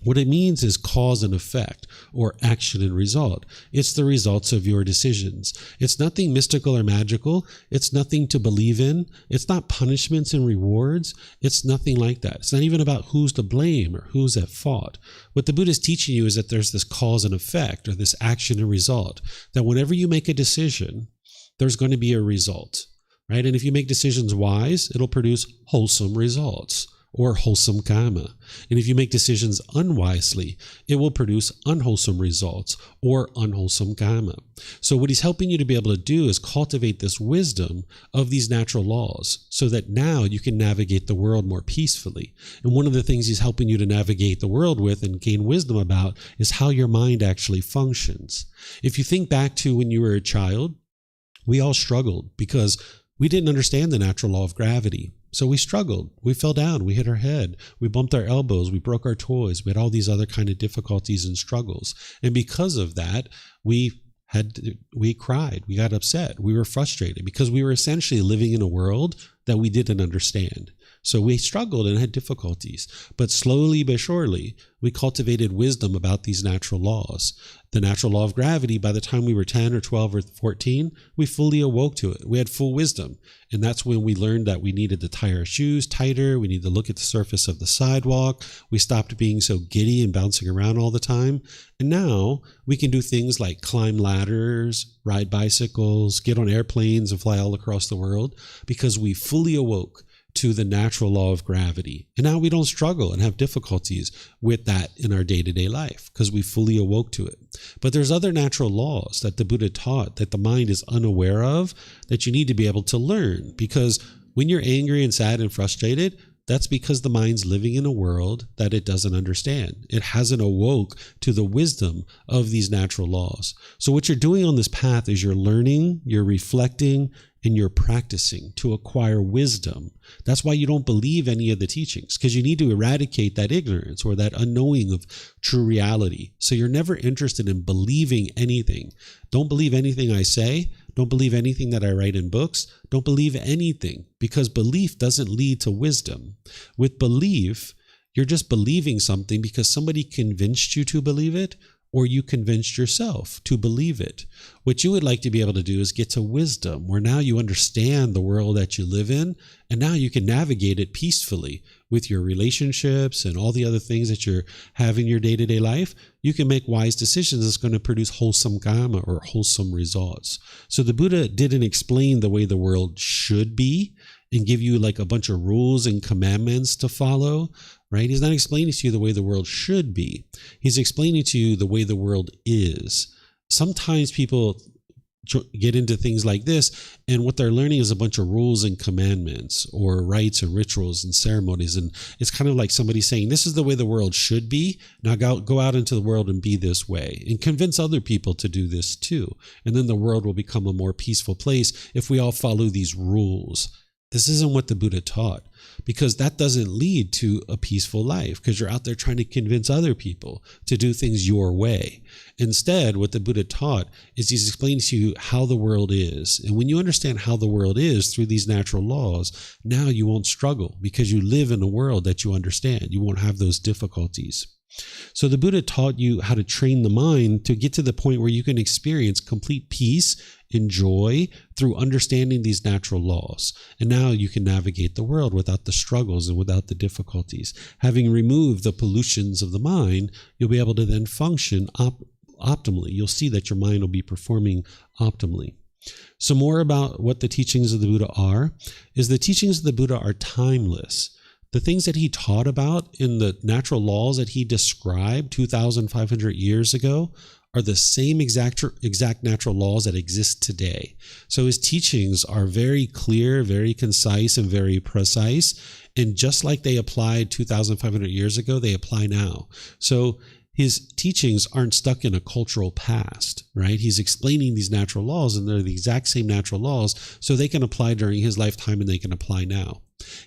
What it means is cause and effect, or action and result. It's the results of your decisions. It's nothing mystical or magical. It's nothing to believe in. It's not punishments and rewards. It's nothing like that. It's not even about who's to blame or who's at fault. What the Buddha is teaching you is that there's this cause and effect, or this action and result, that whenever you make a decision, there's going to be a result, right? And if you make decisions wise, it'll produce wholesome results, or wholesome karma. And if you make decisions unwisely, it will produce unwholesome results, or unwholesome karma. So what he's helping you to be able to do is cultivate this wisdom of these natural laws, so that now you can navigate the world more peacefully. And one of the things he's helping you to navigate the world with and gain wisdom about is how your mind actually functions. If you think back to when you were a child, we all struggled because we didn't understand the natural law of gravity. So we struggled. We fell down. We hit our head. We bumped our elbows. We broke our toys. We had all these other kind of difficulties and struggles. And because of that, we cried. We got upset. We were frustrated because we were essentially living in a world that we didn't understand. So we struggled and had difficulties. But slowly but surely, we cultivated wisdom about these natural laws. The natural law of gravity, by the time we were 10 or 12 or 14, we fully awoke to it. We had full wisdom. And that's when we learned that we needed to tie our shoes tighter. We need to look at the surface of the sidewalk. We stopped being so giddy and bouncing around all the time. And now we can do things like climb ladders, ride bicycles, get on airplanes and fly all across the world, because we fully awoke to the natural law of gravity. And now we don't struggle and have difficulties with that in our day-to-day life because we fully awoke to it. But there's other natural laws that the Buddha taught that the mind is unaware of, that you need to be able to learn. Because when you're angry and sad and frustrated, that's because the mind's living in a world that it doesn't understand. It hasn't awoke to the wisdom of these natural laws. So what you're doing on this path is you're learning, you're reflecting, and you're practicing to acquire wisdom. That's why you don't believe any of the teachings, because you need to eradicate that ignorance or that unknowing of true reality. So you're never interested in believing anything. Don't believe anything I say. Don't believe anything that I write in books. Don't believe anything, because belief doesn't lead to wisdom. With belief, you're just believing something because somebody convinced you to believe it, or you convinced yourself to believe it. What you would like to be able to do is get to wisdom, where now you understand the world that you live in, and now you can navigate it peacefully with your relationships and all the other things that you're having in your day-to-day life. You can make wise decisions that's going to produce wholesome karma or wholesome results. So the Buddha didn't explain the way the world should be and give you like a bunch of rules and commandments to follow, right? He's not explaining to you the way the world should be. He's explaining to you the way the world is. Sometimes people get into things like this, and what they're learning is a bunch of rules and commandments or rites and rituals and ceremonies. And it's kind of like somebody saying, this is the way the world should be. Now go out into the world and be this way and convince other people to do this too. And then the world will become a more peaceful place if we all follow these rules. This isn't what the Buddha taught, because that doesn't lead to a peaceful life, because you're out there trying to convince other people to do things your way. Instead, what the Buddha taught is he's explaining to you how the world is. And when you understand how the world is through these natural laws, now you won't struggle because you live in a world that you understand. You won't have those difficulties. So the Buddha taught you how to train the mind to get to the point where you can experience complete peace and joy through understanding these natural laws. And now you can navigate the world without the struggles and without the difficulties. Having removed the pollutions of the mind, you'll be able to then function optimally. You'll see that your mind will be performing optimally. So more about what the teachings of the Buddha are, is the teachings of the Buddha are timeless. The things that he taught about in the natural laws that he described 2,500 years ago are the same exact natural laws that exist today. So his teachings are very clear, very concise, and very precise. And just like they applied 2,500 years ago, they apply now. So his teachings aren't stuck in a cultural past, right? He's explaining these natural laws, and they're the exact same natural laws, so they can apply during his lifetime and they can apply now.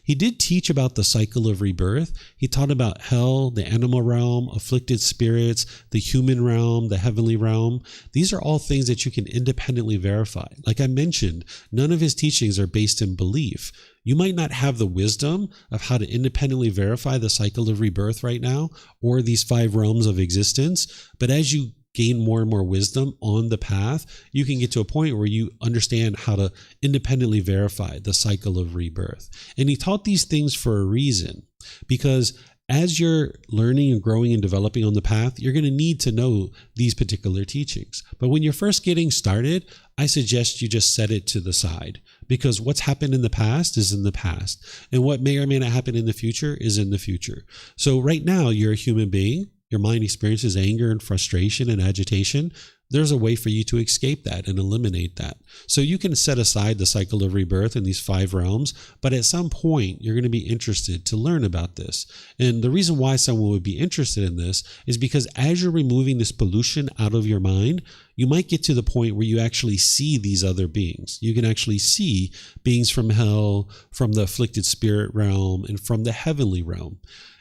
He did teach about the cycle of rebirth. He taught about hell, the animal realm, afflicted spirits, the human realm, the heavenly realm. These are all things that you can independently verify. Like I mentioned, none of his teachings are based in belief. You might not have the wisdom of how to independently verify the cycle of rebirth right now, or these 5 realms of existence, but as you gain more and more wisdom on the path, you can get to a point where you understand how to independently verify the cycle of rebirth. And he taught these things for a reason, because as you're learning and growing and developing on the path, you're going to need to know these particular teachings. But when you're first getting started, I suggest you just set it to the side, because what's happened in the past is in the past, and what may or may not happen in the future is in the future. So right now, you're a human being. Your mind experiences anger and frustration and agitation. There's a way for you to escape that and eliminate that. So you can set aside the cycle of rebirth in these 5 realms, but at some point you're going to be interested to learn about this. And the reason why someone would be interested in this is because as you're removing this pollution out of your mind, you might get to the point where you actually see these other beings. You can actually see beings from hell, from the afflicted spirit realm, and from the heavenly realm.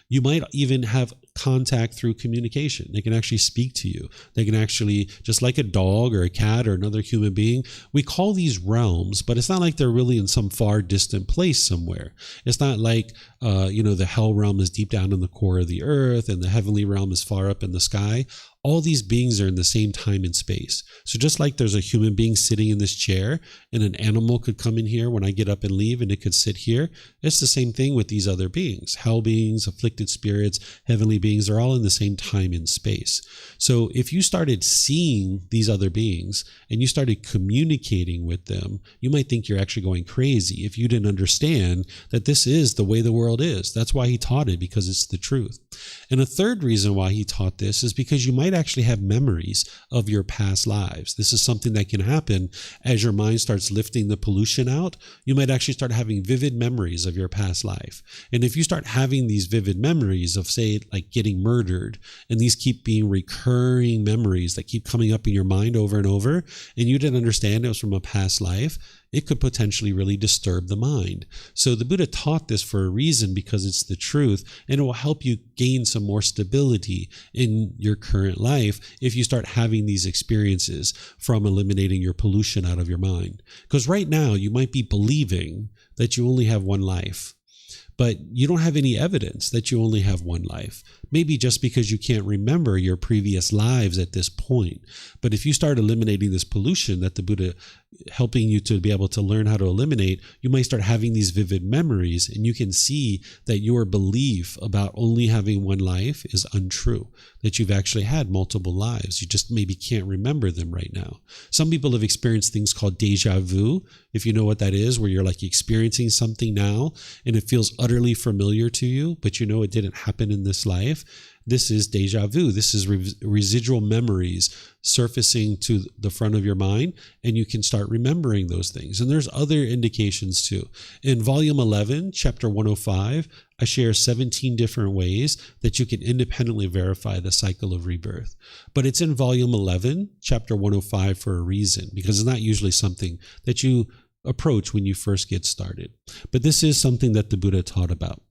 You might even have contact through communication. They can actually speak to you. They can actually, just like a dog or a cat or another human being, we call these realms, but it's not like they're really in some far distant place somewhere. It's not like, the hell realm is deep down in the core of the earth and the heavenly realm is far up in the sky. All these beings are in the same time and space. So just like there's a human being sitting in this chair and an animal could come in here when I get up and leave and it could sit here, it's the same thing with these other beings. Hell beings, afflicted spirits, heavenly beings are all in the same time and space. So if you started seeing these other beings and you started communicating with them, you might think you're actually going crazy if you didn't understand that this is the way the world is. That's why he taught it, because it's the truth. And a third reason why he taught this is because you might actually have memories of your past lives. This is something that can happen as your mind starts lifting the pollution out. You might actually start having vivid memories of your past life. And if you start having these vivid memories of, say, like getting murdered, and these keep being recurring memories that keep coming up in your mind over and over, and you didn't understand it was from a past life, it could potentially really disturb the mind. So the Buddha taught this for a reason, because it's the truth, and it will help you gain some more stability in your current life if you start having these experiences from eliminating your pollution out of your mind. Because right now you might be believing that you only have one life. but you don't have any evidence that you only have one life. Maybe just because you can't remember your previous lives at this point. But if you start eliminating this pollution that the Buddha helping you to be able to learn how to eliminate, you might start having these vivid memories, and you can see that your belief about only having one life is untrue, that you've actually had multiple lives. You just maybe can't remember them right now. Some people have experienced things called deja vu, if you know what that is, where you're like experiencing something now and it feels utterly familiar to you, but you know it didn't happen in this life. This is deja vu. This is residual memories surfacing to the front of your mind, and you can start remembering those things. And there's other indications too. In volume 11, chapter 105, I share 17 different ways that you can independently verify the cycle of rebirth. But it's in volume 11, chapter 105 for a reason, because it's not usually something that you approach when you first get started. But this is something that the Buddha taught about.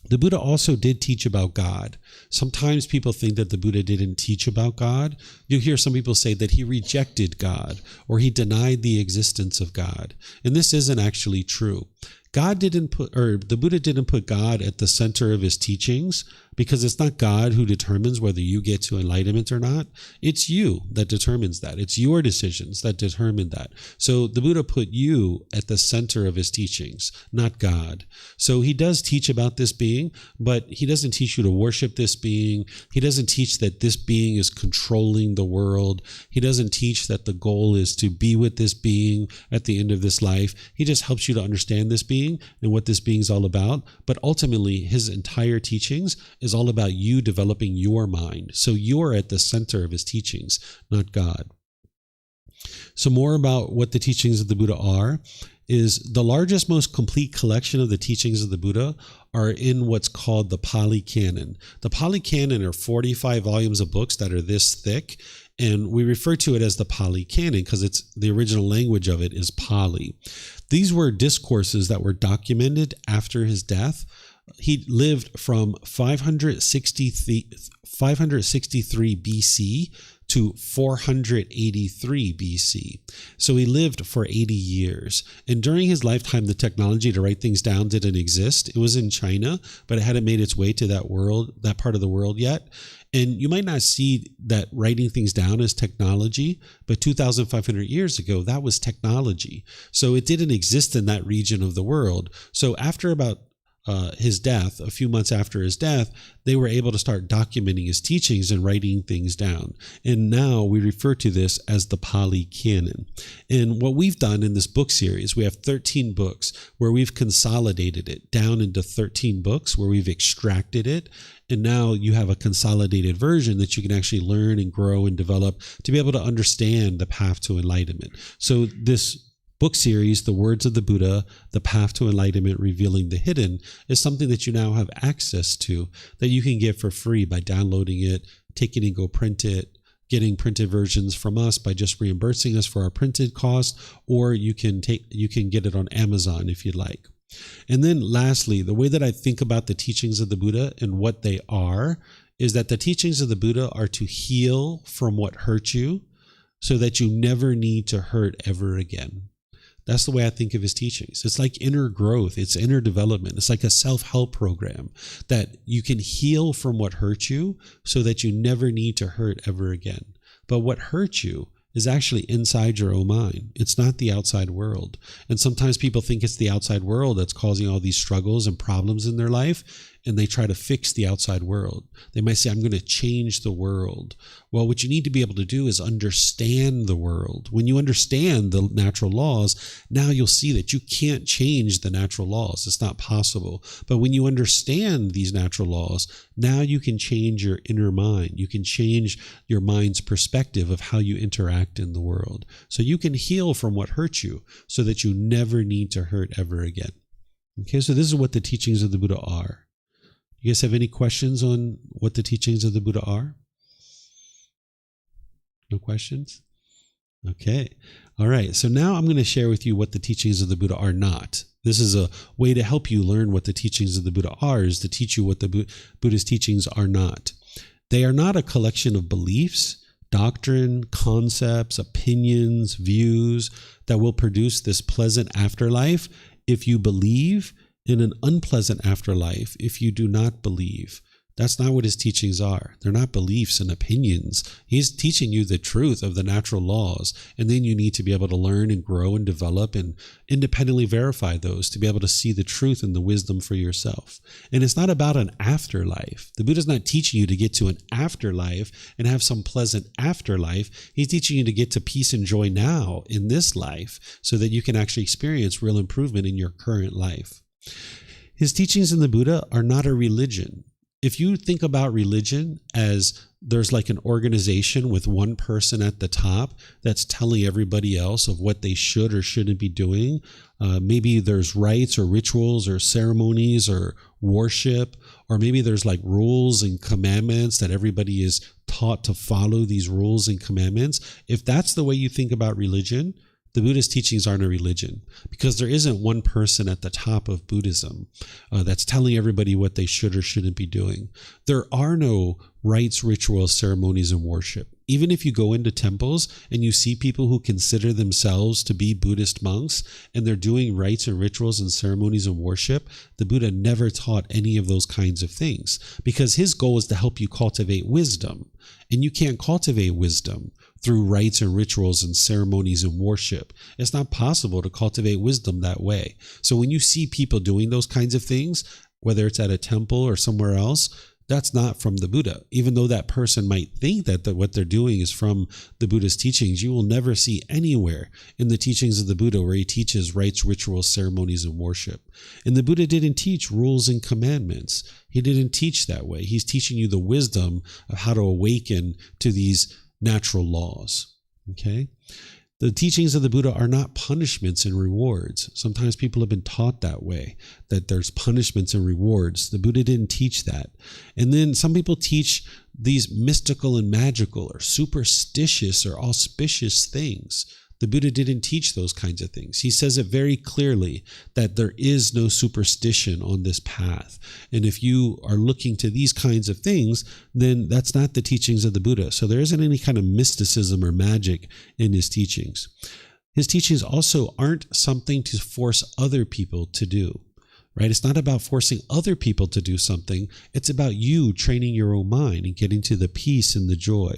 The Buddha also did teach about God. Sometimes people think that the Buddha didn't teach about God. You'll hear some people say that he rejected God or he denied the existence of God. And this isn't actually true. The Buddha didn't put God at the center of his teachings, because it's not God who determines whether you get to enlightenment or not. It's you that determines that. It's your decisions that determine that. So the Buddha put you at the center of his teachings, not God. So he does teach about this being, but he doesn't teach you to worship this being. He doesn't teach that this being is controlling the world. He doesn't teach that the goal is to be with this being at the end of this life. He just helps you to understand this being and what this being is all about. But ultimately, his entire teachings is all about you developing your mind. So you're at the center of his teachings, not God. So more about what the teachings of the Buddha are is the largest, most complete collection of the teachings of the Buddha are in what's called the Pali Canon. The Pali Canon are 45 volumes of books that are this thick, and we refer to it as the Pali Canon because it's the original language of it is Pali. These were discourses that were documented after his death. He lived from 563 BC to 483 BC. So he lived for 80 years. And during his lifetime, the technology to write things down didn't exist. It was in China, but it hadn't made its way to that part of the world yet. And you might not see that writing things down as technology, but 2,500 years ago, that was technology. So it didn't exist in that region of the world. So after about his death, a few months after his death, they were able to start documenting his teachings and writing things down. And now we refer to this as the Pali Canon. And what we've done in this book series, we have 13 books where we've consolidated it down into 13 books where we've extracted it. And now you have a consolidated version that you can actually learn and grow and develop to be able to understand the path to enlightenment. So this book series, The Words of the Buddha, The Path to Enlightenment Revealing the Hidden, is something that you now have access to that you can get for free by downloading it, taking and go print it, getting printed versions from us by just reimbursing us for our printed cost, or you can get it on Amazon if you'd like. And then lastly, the way that I think about the teachings of the Buddha and what they are is that the teachings of the Buddha are to heal from what hurt you so that you never need to hurt ever again. That's the way I think of his teachings. It's like inner growth. It's inner development. It's like a self-help program that you can heal from what hurt you so that you never need to hurt ever again. But what hurt you is actually inside your own mind. It's not the outside world. And sometimes people think it's the outside world that's causing all these struggles and problems in their life, and they try to fix the outside world. They might say, I'm going to change the world. Well, what you need to be able to do is understand the world. When you understand the natural laws, now you'll see that you can't change the natural laws. It's not possible. But when you understand these natural laws, now you can change your inner mind. You can change your mind's perspective of how you interact in the world. So you can heal from what hurt you so that you never need to hurt ever again. Okay, so this is what the teachings of the Buddha are. You guys have any questions on what the teachings of the Buddha are? No questions? Okay. All right. So now I'm going to share with you what the teachings of the Buddha are not. This is a way to help you learn what the teachings of the Buddha are, is to teach you what the Buddha's teachings are not. They are not a collection of beliefs, doctrine, concepts, opinions, views that will produce this pleasant afterlife if you believe in an unpleasant afterlife if you do not believe. That's not what his teachings are. They're not beliefs and opinions. He's teaching you the truth of the natural laws, and then you need to be able to learn and grow and develop and independently verify those to be able to see the truth and the wisdom for yourself. And it's not about an afterlife. The Buddha's not teaching you to get to an afterlife and have some pleasant afterlife. He's teaching you to get to peace and joy now in this life so that you can actually experience real improvement in your current life. His teachings in the Buddha are not a religion. If you think about religion as there's like an organization with one person at the top that's telling everybody else of what they should or shouldn't be doing, maybe there's rites or rituals or ceremonies or worship, or maybe there's like rules and commandments that everybody is taught to follow these rules and commandments. If that's the way you think about religion, the Buddha's teachings aren't a religion, because there isn't one person at the top of Buddhism that's telling everybody what they should or shouldn't be doing. There are no rites, rituals, ceremonies, and worship. Even if you go into temples and you see people who consider themselves to be Buddhist monks and they're doing rites and rituals and ceremonies and worship, the Buddha never taught any of those kinds of things, because his goal is to help you cultivate wisdom. And you can't cultivate wisdom through rites and rituals and ceremonies and worship. It's not possible to cultivate wisdom that way. So when you see people doing those kinds of things, whether it's at a temple or somewhere else, that's not from the Buddha. Even though that person might think that what they're doing is from the Buddha's teachings, you will never see anywhere in the teachings of the Buddha where he teaches rites, rituals, ceremonies, and worship. And the Buddha didn't teach rules and commandments. He didn't teach that way. He's teaching you the wisdom of how to awaken to these natural laws. Okay? The teachings of the Buddha are not punishments and rewards. Sometimes people have been taught that way, that there's punishments and rewards. The Buddha didn't teach that. And then some people teach these mystical and magical or superstitious or auspicious things. The Buddha didn't teach those kinds of things. He says it very clearly that there is no superstition on this path. And if you are looking to these kinds of things, then that's not the teachings of the Buddha. So there isn't any kind of mysticism or magic in his teachings. His teachings also aren't something to force other people to do. Right? It's not about forcing other people to do something. It's about you training your own mind and getting to the peace and the joy.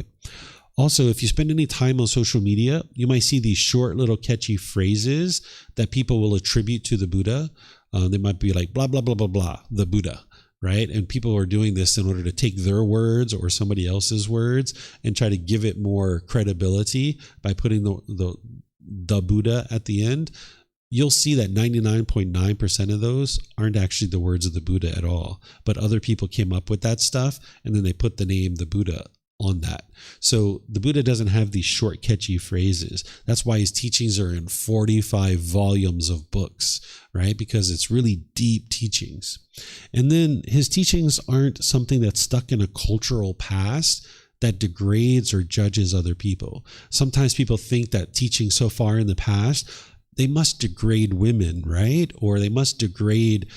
Also, if you spend any time on social media, you might see these short little catchy phrases that people will attribute to the Buddha. They might be like, blah, blah, blah, blah, blah, the Buddha, right? And people are doing this in order to take their words or somebody else's words and try to give it more credibility by putting the Buddha at the end. You'll see that 99.9% of those aren't actually the words of the Buddha at all, but other people came up with that stuff and then they put the name the Buddha on that. So the Buddha doesn't have these short, catchy phrases. That's why his teachings are in 45 volumes of books, right? Because it's really deep teachings. And then his teachings aren't something that's stuck in a cultural past that degrades or judges other people. Sometimes people think that teaching so far in the past, they must degrade women, right? Or they must degrade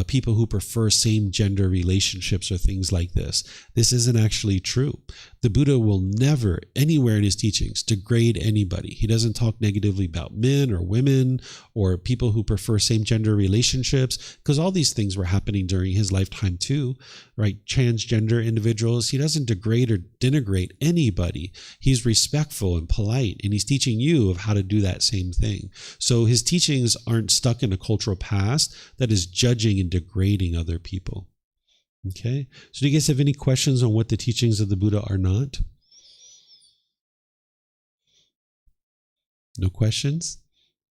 people who prefer same-gender relationships or things like this. This isn't actually true. The Buddha will never, anywhere in his teachings, degrade anybody. He doesn't talk negatively about men or women or people who prefer same-gender relationships, because all these things were happening during his lifetime too, right? Transgender individuals. He doesn't degrade or denigrate anybody. He's respectful and polite, and he's teaching you of how to do that same thing. So his teachings aren't stuck in a cultural past that is judging and degrading other people. Okay, so do you guys have any questions on what the teachings of the Buddha are not? No questions?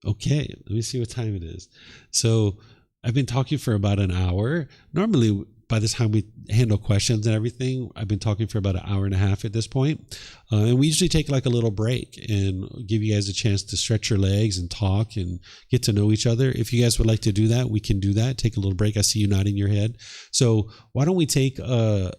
Okay, let me see what time it is. So I've been talking for about an hour. Normally, by the time we handle questions and everything, I've been talking for about an hour and a half at this point. And we usually take like a little break and give you guys a chance to stretch your legs and talk and get to know each other. If you guys would like to do that, we can do that. Take a little break. I see you nodding your head. So why don't we take a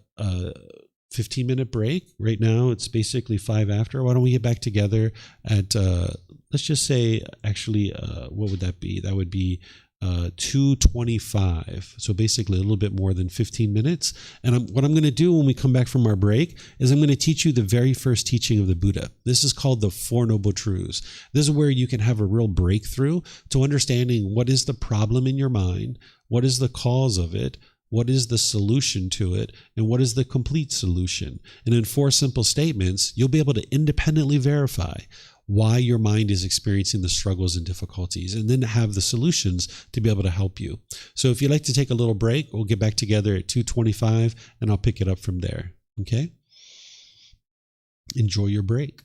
15-minute break? Right now, it's basically 5 after. Why don't we get back together at, let's just say, actually, what would that be? That would be 2:25. So basically a little bit more than 15 minutes. And what I'm going to do when we come back from our break is I'm going to teach you the very first teaching of the Buddha. This is called the Four Noble Truths. This is where you can have a real breakthrough to understanding what is the problem in your mind, what is the cause of it, what is the solution to it, and what is the complete solution. And in 4 simple statements, you'll be able to independently verify why your mind is experiencing the struggles and difficulties, and then have the solutions to be able to help you. So if you'd like to take a little break, we'll get back together at 2:25, and I'll pick it up from there. Okay? Enjoy your break.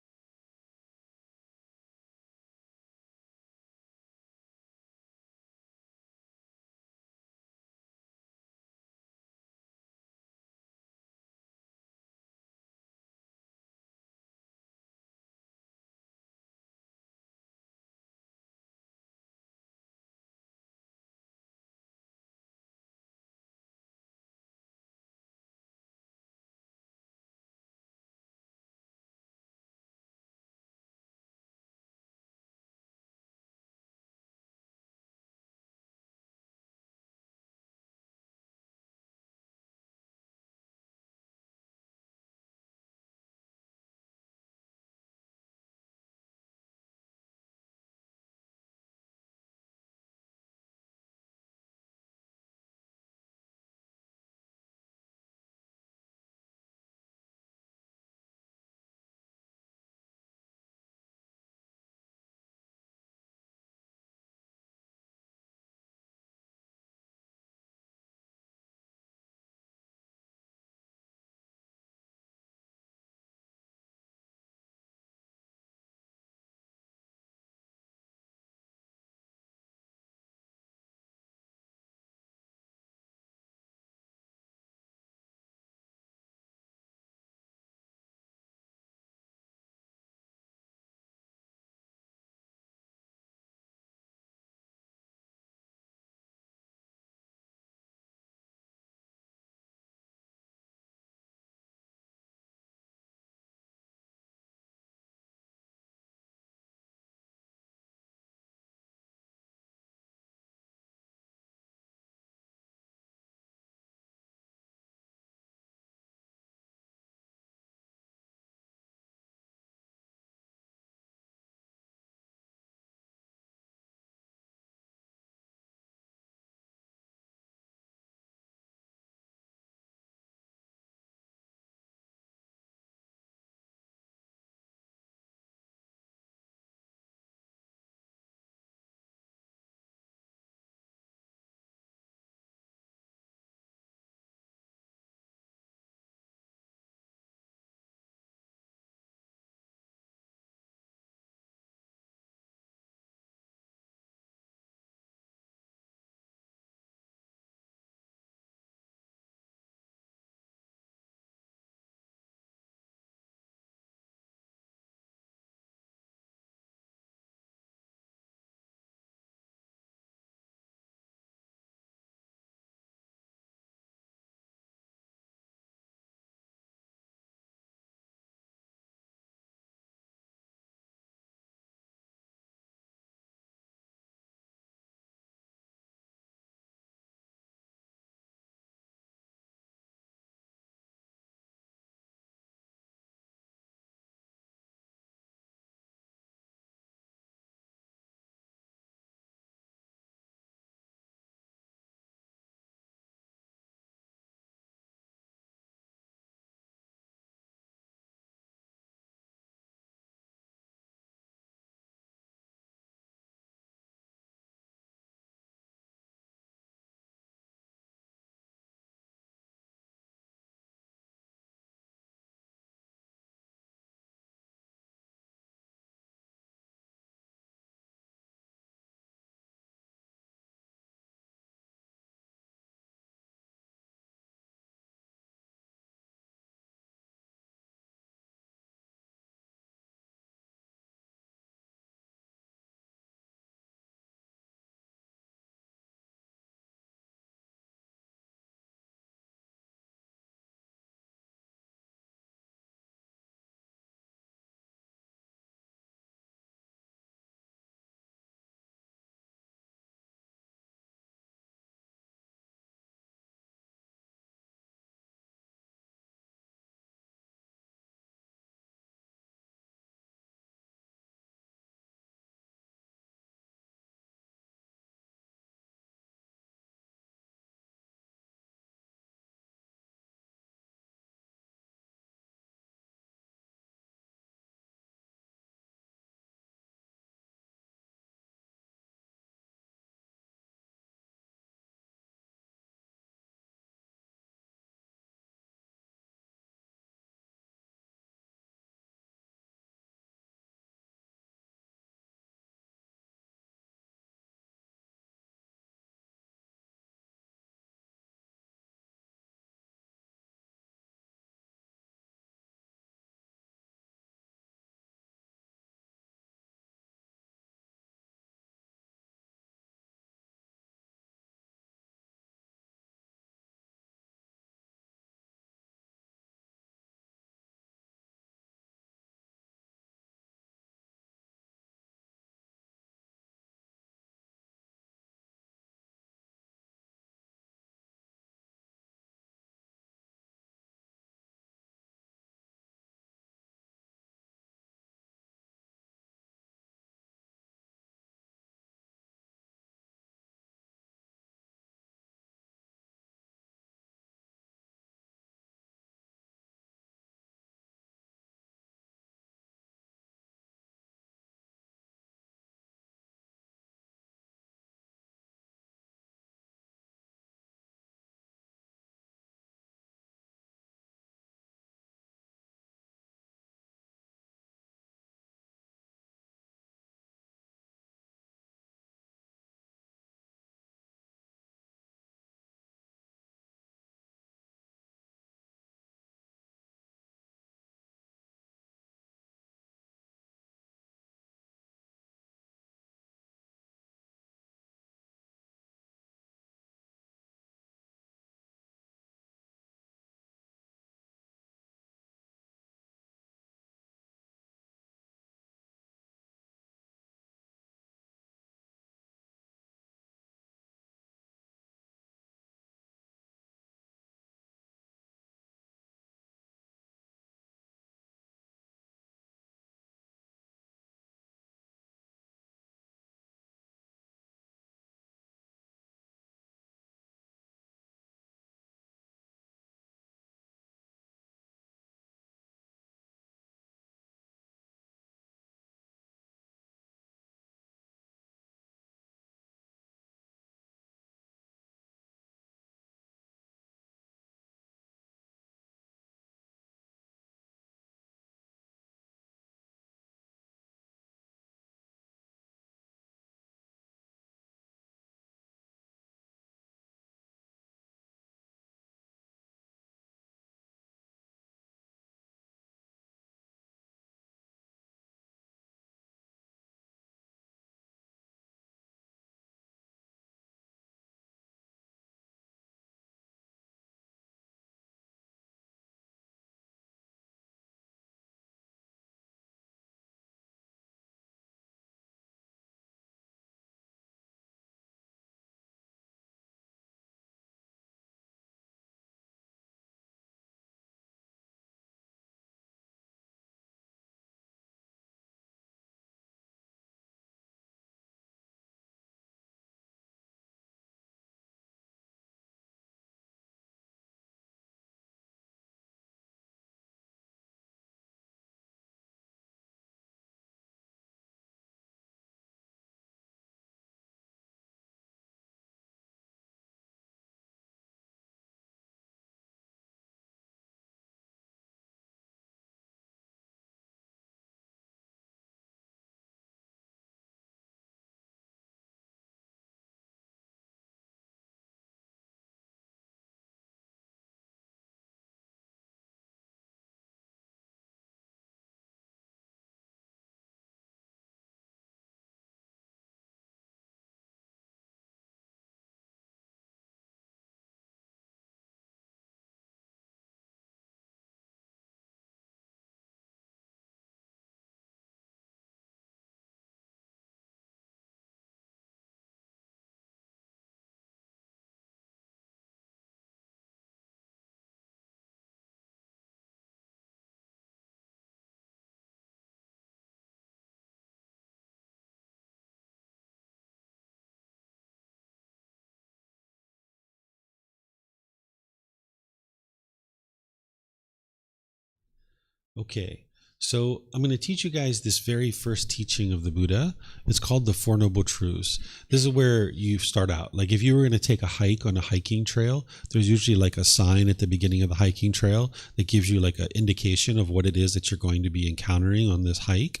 Okay, so I'm going to teach you guys this very first teaching of the Buddha. It's called the Four Noble Truths. This is where you start out. Like if you were going to take a hike on a hiking trail, there's usually like a sign at the beginning of the hiking trail that gives you like an indication of what it is that you're going to be encountering on this hike.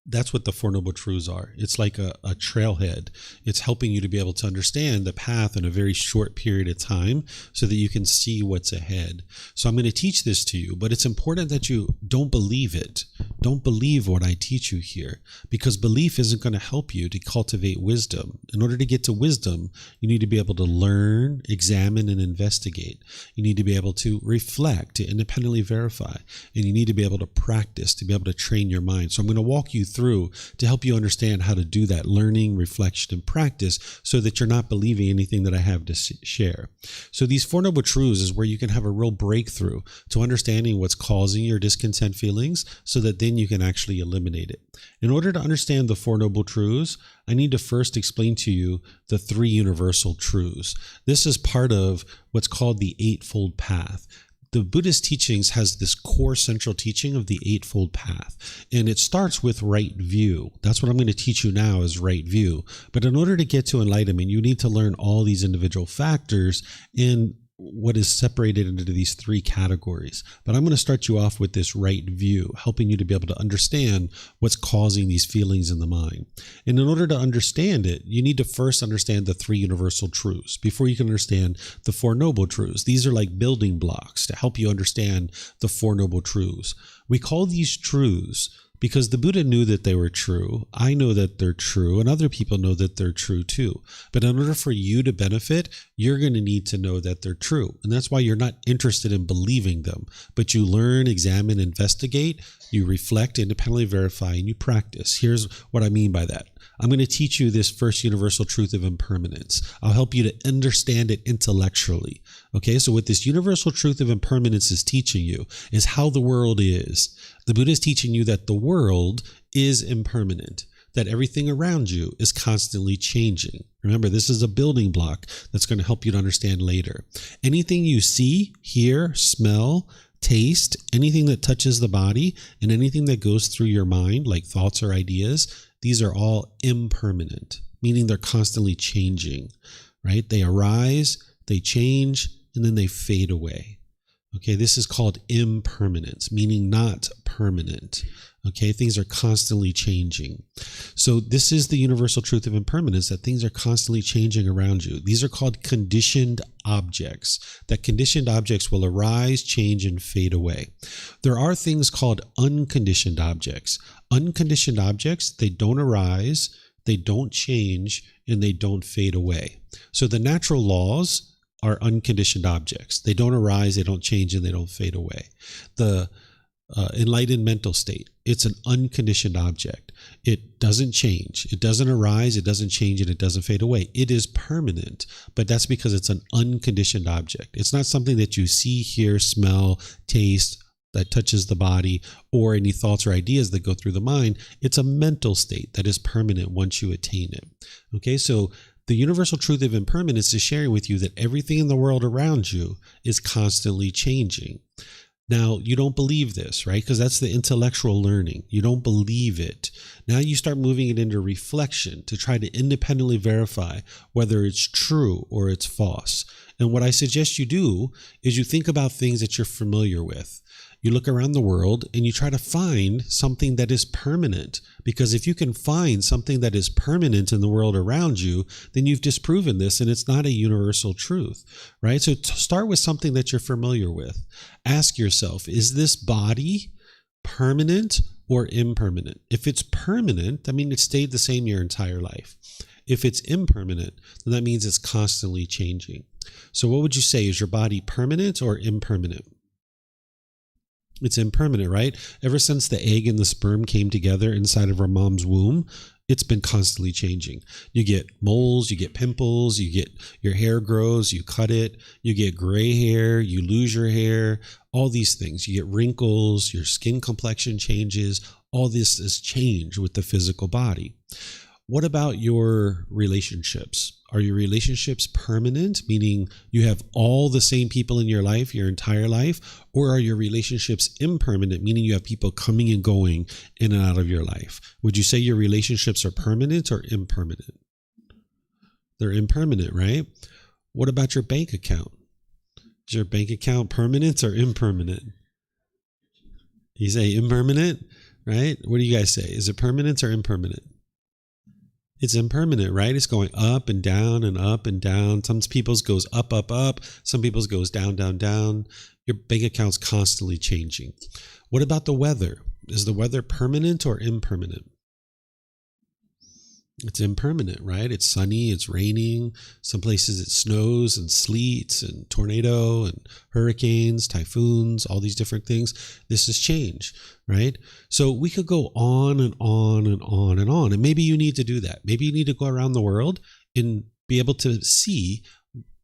That's what the Four Noble Truths are. It's like a trailhead. It's helping you to be able to understand the path in a very short period of time so that you can see what's ahead. So I'm going to teach this to you, but it's important that you don't believe it. Don't believe what I teach you here, because belief isn't going to help you to cultivate wisdom. In order to get to wisdom, you need to be able to learn, examine, and investigate. You need to be able to reflect, to independently verify, and you need to be able to practice, to be able to train your mind. So I'm going to walk you through to help you understand how to do that learning, reflection, and practice so that you're not believing anything that I have to share. So these Four Noble Truths is where you can have a real breakthrough to understanding what's causing your discontent feelings so that then you can actually eliminate it. In order to understand the Four Noble Truths, I need to first explain to you the three universal truths. This is part of what's called the Eightfold Path. The Buddhist teachings has this core central teaching of the Eightfold Path, and it starts with right view. That's what I'm going to teach you now is right view. But in order to get to enlightenment, you need to learn all these individual factors in what is separated into these three categories. But I'm going to start you off with this right view, helping you to be able to understand what's causing these feelings in the mind. And in order to understand it, you need to first understand the three universal truths before you can understand the Four Noble Truths. These are like building blocks to help you understand the Four Noble Truths. We call these truths because the Buddha knew that they were true. I know that they're true, and other people know that they're true too. But in order for you to benefit, you're going to need to know that they're true. And that's why you're not interested in believing them. But you learn, examine, investigate, you reflect, independently verify, and you practice. Here's what I mean by that. I'm going to teach you this first universal truth of impermanence. I'll help you to understand it intellectually. Okay, so what this universal truth of impermanence is teaching you is how the world is. The Buddha is teaching you that the world is impermanent, that everything around you is constantly changing. Remember, this is a building block that's going to help you to understand later. Anything you see, hear, smell, taste, anything that touches the body, and anything that goes through your mind, like thoughts or ideas, these are all impermanent, meaning they're constantly changing, right? They arise, they change, and then they fade away. Okay, this is called impermanence, meaning not permanent. Okay, things are constantly changing. So this is the universal truth of impermanence, that things are constantly changing around you. These are called conditioned objects, that conditioned objects will arise, change, and fade away. There are things called unconditioned objects. Unconditioned objects, they don't arise, they don't change, and they don't fade away. So the natural laws are unconditioned objects. They don't arise, they don't change, and they don't fade away. The enlightened mental state, it's an unconditioned object. It doesn't change. It doesn't arise, it doesn't change, and it doesn't fade away. It is permanent, but that's because it's an unconditioned object. It's not something that you see, hear, smell, taste, that touches the body, or any thoughts or ideas that go through the mind. It's a mental state that is permanent once you attain it. Okay, so the universal truth of impermanence is sharing with you that everything in the world around you is constantly changing. Now, you don't believe this, right? Because that's the intellectual learning. You don't believe it. Now you start moving it into reflection to try to independently verify whether it's true or it's false. And what I suggest you do is you think about things that you're familiar with. You look around the world and you try to find something that is permanent. Because if you can find something that is permanent in the world around you, then you've disproven this and it's not a universal truth, right? So start with something that you're familiar with. Ask yourself, is this body permanent or impermanent? If it's permanent, that means it stayed the same your entire life. If it's impermanent, then that means it's constantly changing. So what would you say? Is your body permanent or impermanent? It's impermanent, right? Ever since the egg and the sperm came together inside of our mom's womb, it's been constantly changing. You get moles, you get pimples, your hair grows, you cut it, you get gray hair, you lose your hair, all these things. You get wrinkles, your skin complexion changes. All this is change with the physical body. What about your relationships? Are your relationships permanent, meaning you have all the same people in your life your entire life? Or are your relationships impermanent, meaning you have people coming and going in and out of your life? Would you say your relationships are permanent or impermanent? They're impermanent, right? What about your bank account? Is your bank account permanent or impermanent? You say impermanent, right? What do you guys say? Is it permanent or impermanent? It's impermanent, right? It's going up and down and up and down. Some people's goes up, up, up. Some people's goes down, down, down. Your bank account's constantly changing. What about the weather? Is the weather permanent or impermanent? It's impermanent, right? It's sunny, it's raining. Some places it snows and sleets and tornado and hurricanes, typhoons, all these different things. This is change, right? So we could go on and on and on and on. And maybe you need to do that. Maybe you need to go around the world and be able to see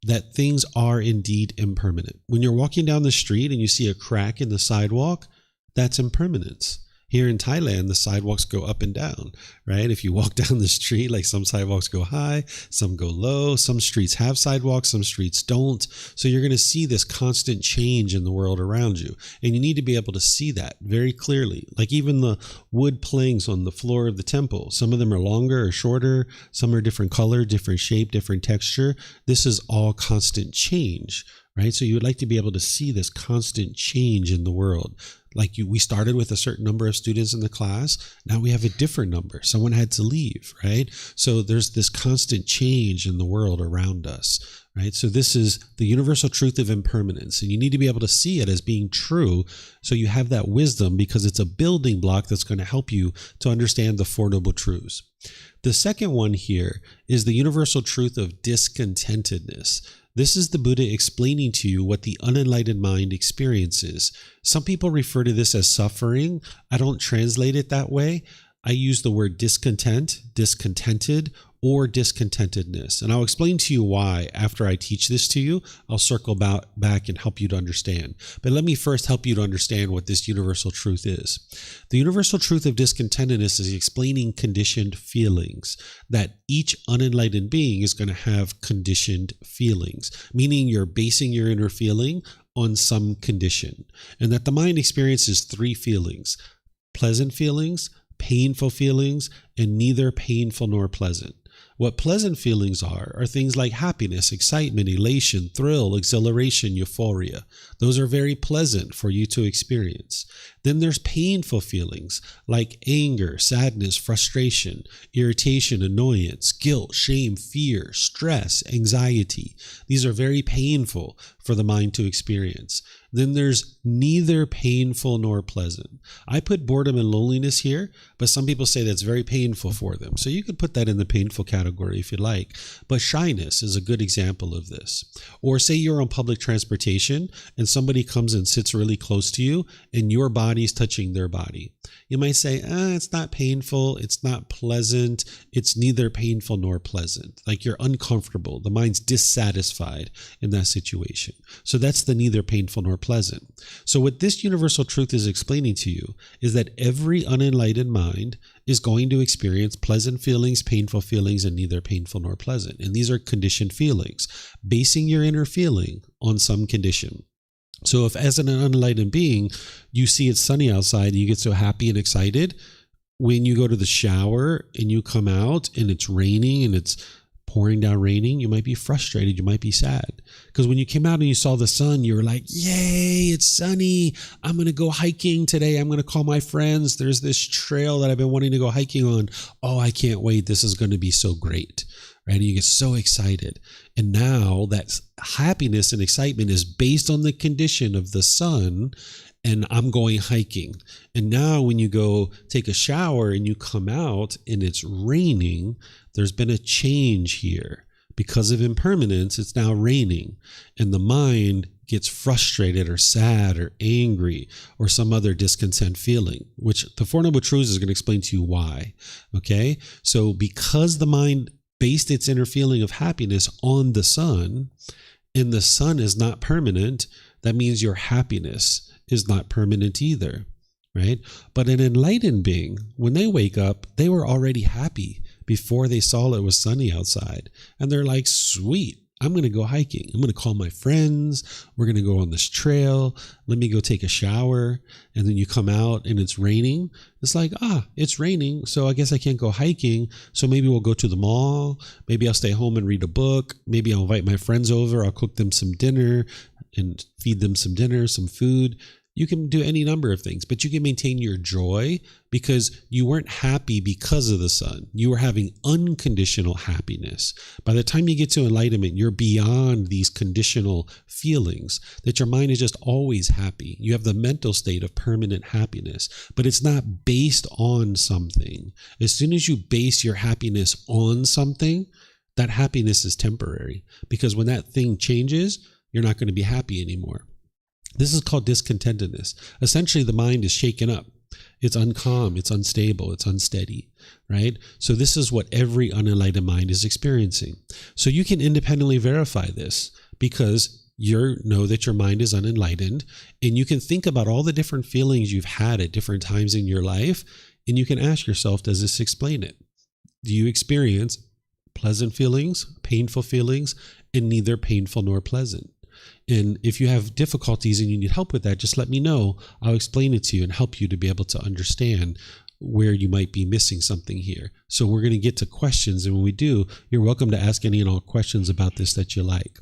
that things are indeed impermanent. When you're walking down the street and you see a crack in the sidewalk, that's impermanence. Here in Thailand, the sidewalks go up and down, right? If you walk down the street, like some sidewalks go high, some go low, some streets have sidewalks, some streets don't. So you're going to see this constant change in the world around you. And you need to be able to see that very clearly. Like even the wood planks on the floor of the temple, some of them are longer or shorter, some are different color, different shape, different texture. This is all constant change, right? So you would like to be able to see this constant change in the world. Like we started with a certain number of students in the class. Now we have a different number. Someone had to leave, right? So there's this constant change in the world around us, right? So this is the universal truth of impermanence. And you need to be able to see it as being true. So you have that wisdom because it's a building block that's going to help you to understand the Four Noble Truths. The second one here is the universal truth of discontentedness. This is the Buddha explaining to you what the unenlightened mind experiences. Some people refer to this as suffering. I don't translate it that way. I use the word discontent, discontented, or discontentedness. And I'll explain to you why after I teach this to you. I'll circle back and help you to understand. But let me first help you to understand what this universal truth is. The universal truth of discontentedness is explaining conditioned feelings, that each unenlightened being is going to have conditioned feelings, meaning you're basing your inner feeling on some condition, and that the mind experiences three feelings: pleasant feelings, painful feelings, and neither painful nor pleasant. What pleasant feelings are things like happiness, excitement, elation, thrill, exhilaration, euphoria. Those are very pleasant for you to experience. Then there's painful feelings like anger, sadness, frustration, irritation, annoyance, guilt, shame, fear, stress, anxiety. These are very painful for the mind to experience. Then there's neither painful nor pleasant. I put boredom and loneliness here, but some people say that's very painful for them. So you could put that in the painful category if you like. But shyness is a good example of this. Or say you're on public transportation and somebody comes and sits really close to you and your body's touching their body. You might say, it's not painful, it's not pleasant, it's neither painful nor pleasant. Like you're uncomfortable, the mind's dissatisfied in that situation. So that's the neither painful nor pleasant. So what this universal truth is explaining to you is that every unenlightened mind is going to experience pleasant feelings, painful feelings, and neither painful nor pleasant. And these are conditioned feelings, basing your inner feeling on some condition. So if as an unenlightened being, you see it's sunny outside, you get so happy and excited, when you go to the shower and you come out and it's raining and it's pouring down raining, you might be frustrated, you might be sad. Because when you came out and you saw the sun, you were like, yay, it's sunny. I'm going to go hiking today. I'm going to call my friends. There's this trail that I've been wanting to go hiking on. Oh, I can't wait. This is going to be so great. Right? And you get so excited. And now that happiness and excitement is based on the condition of the sun, and I'm going hiking. And now when you go take a shower and you come out and it's raining, there's been a change here. Because of impermanence, it's now raining. And the mind gets frustrated or sad or angry or some other discontent feeling, which the Four Noble Truths is going to explain to you why. Okay? So because the mind based its inner feeling of happiness on the sun, and the sun is not permanent, that means your happiness is not permanent either, right? But an enlightened being, when they wake up, they were already happy before they saw it was sunny outside. And they're like, sweet, I'm going to go hiking. I'm going to call my friends. We're going to go on this trail. Let me go take a shower. And then you come out and it's raining. It's like, it's raining. So I guess I can't go hiking. So maybe we'll go to the mall. Maybe I'll stay home and read a book. Maybe I'll invite my friends over. I'll cook them some dinner and feed them some dinner, some food. You can do any number of things, but you can maintain your joy because you weren't happy because of the sun. You were having unconditional happiness. By the time you get to enlightenment, you're beyond these conditional feelings, that your mind is just always happy. You have the mental state of permanent happiness, but it's not based on something. As soon as you base your happiness on something, that happiness is temporary, because when that thing changes, you're not going to be happy anymore. This is called discontentedness. Essentially, the mind is shaken up. It's uncalm, it's unstable, it's unsteady, right? So this is what every unenlightened mind is experiencing. So you can independently verify this because you know that your mind is unenlightened, and you can think about all the different feelings you've had at different times in your life, and you can ask yourself, does this explain it? Do you experience pleasant feelings, painful feelings, and neither painful nor pleasant? And if you have difficulties and you need help with that, just let me know. I'll explain it to you and help you to be able to understand where you might be missing something here. So we're going to get to questions, and when we do, you're welcome to ask any and all questions about this that you like.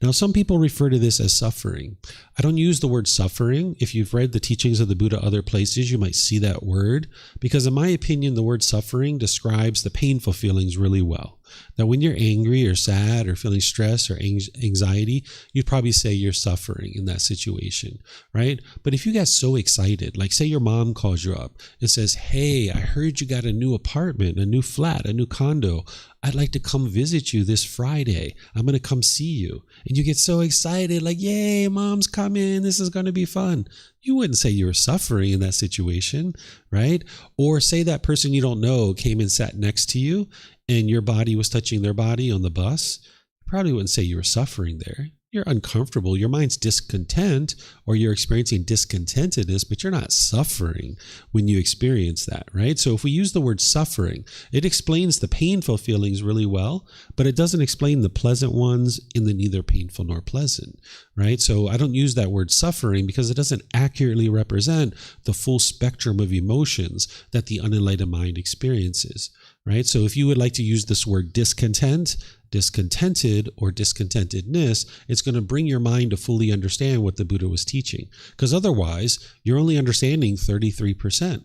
Now, some people refer to this as suffering. I don't use the word suffering. If you've read the teachings of the Buddha other places, you might see that word, because in my opinion, the word suffering describes the painful feelings really well. That when you're angry or sad or feeling stress or anxiety, you'd probably say you're suffering in that situation, right? But if you get so excited, like say your mom calls you up and says, hey, I heard you got a new apartment, a new flat, a new condo. I'd like to come visit you this Friday. I'm going to come see you. And you get so excited, like, yay, mom's coming. This is going to be fun. You wouldn't say you were suffering in that situation, right? Or say that person you don't know came and sat next to you and your body was touching their body on the bus. You probably wouldn't say you were suffering there. You're uncomfortable. Your mind's discontent, or you're experiencing discontentedness, but you're not suffering when you experience that, right? So if we use the word suffering, it explains the painful feelings really well, but it doesn't explain the pleasant ones in the neither painful nor pleasant, right? So I don't use that word suffering because it doesn't accurately represent the full spectrum of emotions that the unenlightened mind experiences, right? So if you would like to use this word discontent, discontented, or discontentedness, it's going to bring your mind to fully understand what the Buddha was teaching. Because otherwise, you're only understanding 33%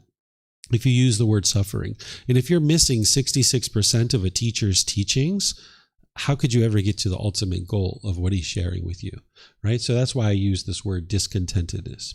if you use the word suffering. And if you're missing 66% of a teacher's teachings, how could you ever get to the ultimate goal of what he's sharing with you, right? So that's why I use this word discontentedness.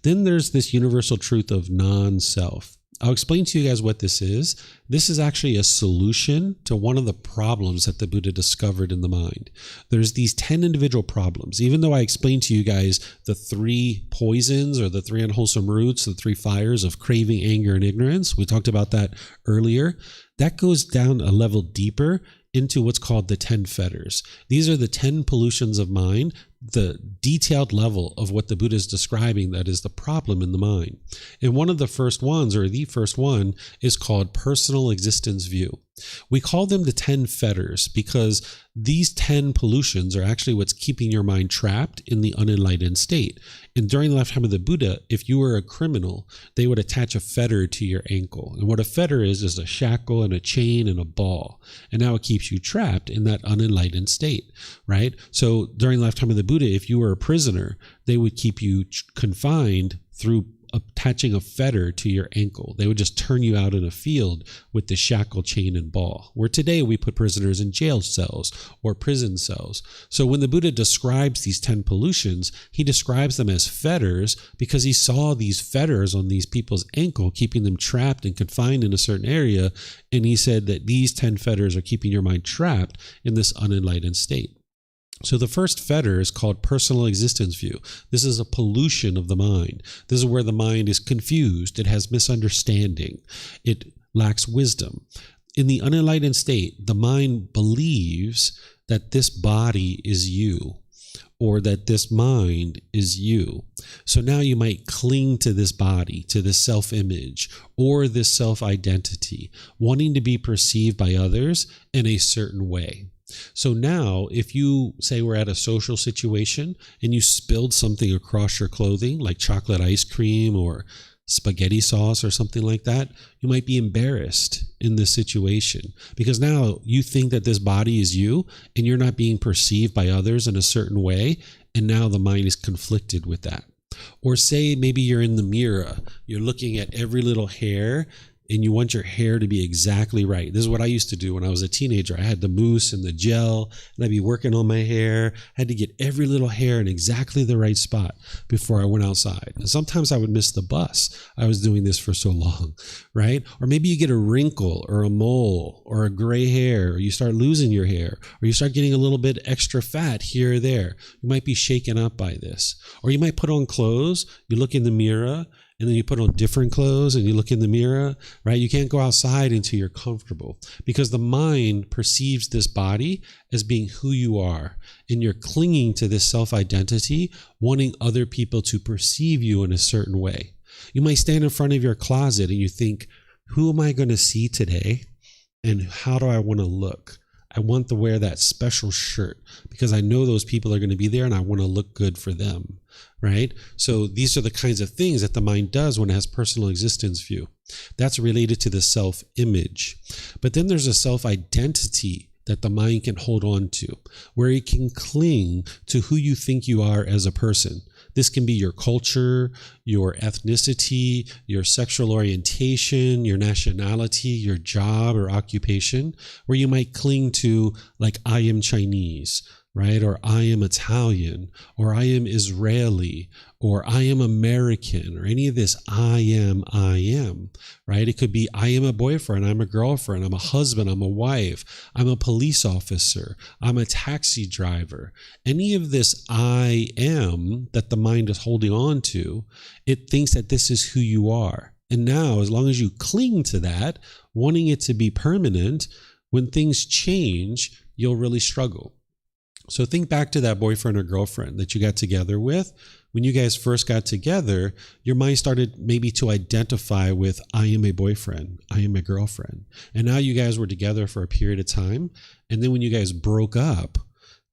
Then there's this universal truth of non-self. I'll explain to you guys what this is. This is actually a solution to one of the problems that the Buddha discovered in the mind. There's these 10 individual problems. Even though I explained to you guys the 3 poisons or the 3 unwholesome roots, the 3 fires of craving, anger, and ignorance, we talked about that earlier. That goes down a level deeper into what's called the 10 fetters. These are the 10 pollutions of mind, the detailed level of what the Buddha is describing that is the problem in the mind. And one of the first ones, or the first one, is called personal existence view. We call them the 10 fetters because these 10 pollutions are actually what's keeping your mind trapped in the unenlightened state. And during the lifetime of the Buddha, if you were a criminal, they would attach a fetter to your ankle. And what a fetter is a shackle and a chain and a ball. And now it keeps you trapped in that unenlightened state, right? So during the lifetime of the Buddha, if you were a prisoner, they would keep you confined through attaching a fetter to your ankle. They would just turn you out in a field with the shackle, chain, and ball. Where today we put prisoners in jail cells or prison cells. So when the Buddha describes these 10 pollutions, he describes them as fetters because he saw these fetters on these people's ankle, keeping them trapped and confined in a certain area. And he said that these 10 fetters are keeping your mind trapped in this unenlightened state. So the first fetter is called personal existence view. This is a pollution of the mind. This is where the mind is confused. It has misunderstanding. It lacks wisdom. In the unenlightened state, the mind believes that this body is you, or that this mind is you. So now you might cling to this body, to this self-image, or this self-identity, wanting to be perceived by others in a certain way. So now, if you say we're at a social situation and you spilled something across your clothing, like chocolate ice cream or spaghetti sauce or something like that, you might be embarrassed in this situation because now you think that this body is you and you're not being perceived by others in a certain way. And now the mind is conflicted with that. Or say maybe you're in the mirror, you're looking at every little hair and you want your hair to be exactly right. This is what I used to do when I was a teenager. I had the mousse and the gel, and I'd be working on my hair. I had to get every little hair in exactly the right spot before I went outside. And sometimes I would miss the bus. I was doing this for so long, right? Or maybe you get a wrinkle or a mole or a gray hair, or you start losing your hair, or you start getting a little bit extra fat here or there. You might be shaken up by this. Or you might put on clothes, you look in the mirror, and then you put on different clothes and you look in the mirror, right? You can't go outside until you're comfortable because the mind perceives this body as being who you are. And you're clinging to this self-identity, wanting other people to perceive you in a certain way. You might stand in front of your closet and you think, who am I going to see today? And how do I want to look? I want to wear that special shirt because I know those people are going to be there and I want to look good for them, right? So these are the kinds of things that the mind does when it has personal existence view. That's related to the self-image. But then there's a self-identity that the mind can hold on to, where it can cling to who you think you are as a person. This can be your culture, your ethnicity, your sexual orientation, your nationality, your job or occupation, where you might cling to like, I am Chinese, right? Or I am Italian, or I am Israeli, or I am American, or any of this I am, right? It could be I am a boyfriend, I'm a girlfriend, I'm a husband, I'm a wife, I'm a police officer, I'm a taxi driver. Any of this I am that the mind is holding on to, it thinks that this is who you are. And now, as long as you cling to that, wanting it to be permanent, when things change, you'll really struggle. So think back to that boyfriend or girlfriend that you got together with. When you guys first got together, your mind started maybe to identify with, I am a boyfriend, I am a girlfriend. And now you guys were together for a period of time. And then when you guys broke up,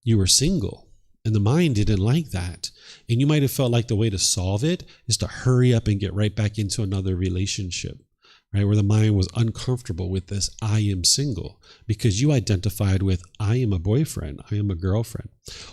you were single. And the mind didn't like that. And you might have felt like the way to solve it is to hurry up and get right back into another relationship. Right, where the mind was uncomfortable with this, I am single, because you identified with, I am a boyfriend, I am a girlfriend.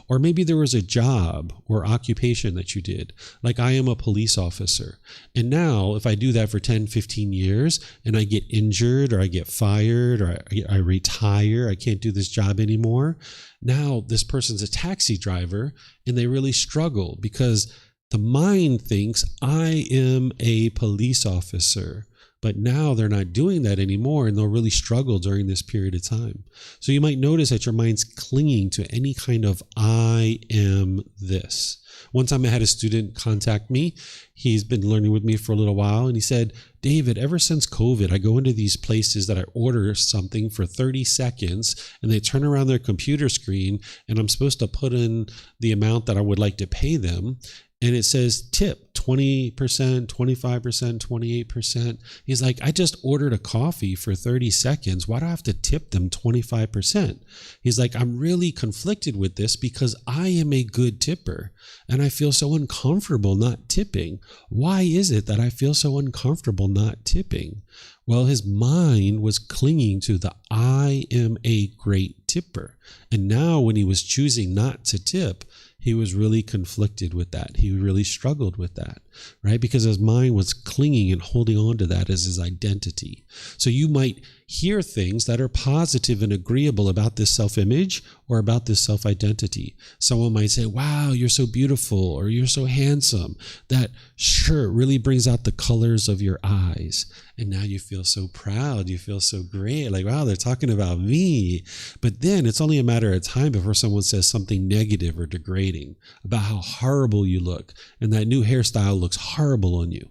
Or maybe there was a job or occupation that you did, like I am a police officer. And now if I do that for 10, 15 years and I get injured or I get fired or I retire, I can't do this job anymore. Now this person's a taxi driver and they really struggle because the mind thinks I am a police officer. But now they're not doing that anymore and they'll really struggle during this period of time. So you might notice that your mind's clinging to any kind of I am this. One time I had a student contact me. He's been learning with me for a little while. And he said, David, ever since COVID, I go into these places that I order something for 30 seconds and they turn around their computer screen and I'm supposed to put in the amount that I would like to pay them. And it says tip 20%, 25%, 28%. He's like, I just ordered a coffee for 30 seconds. Why do I have to tip them 25%? He's like, I'm really conflicted with this because I am a good tipper and I feel so uncomfortable not tipping. Why is it that I feel so uncomfortable not tipping? Well, his mind was clinging to the I am a great tipper. And now when he was choosing not to tip, he was really conflicted with that. He really struggled with that, right? Because his mind was clinging and holding on to that as his identity. So you might hear things that are positive and agreeable about this self-image or about this self-identity. Someone might say, wow, you're so beautiful, or you're so handsome. That shirt really brings out the colors of your eyes. And now you feel so proud. You feel so great. Like, wow, they're talking about me. But then it's only a matter of time before someone says something negative or degrading about how horrible you look. And that new hairstyle looks horrible on you.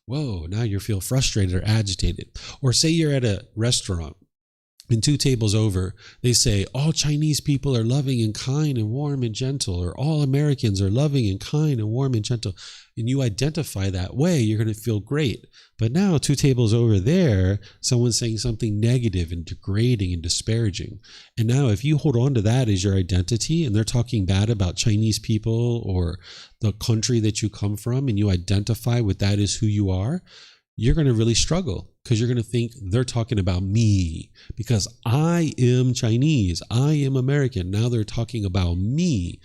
Whoa, now you feel frustrated or agitated. Or say you're at a restaurant And two tables over, they say all Chinese people are loving and kind and warm and gentle, or all Americans are loving and kind and warm and gentle. And you identify that way, you're going to feel great. But now two tables over there, someone's saying something negative and degrading and disparaging. And now if you hold on to that as your identity, and they're talking bad about Chinese people or the country that you come from, and you identify with that as who you are, you're going to really struggle, because you're going to think they're talking about me because I am Chinese, I am American. Now they're talking about me.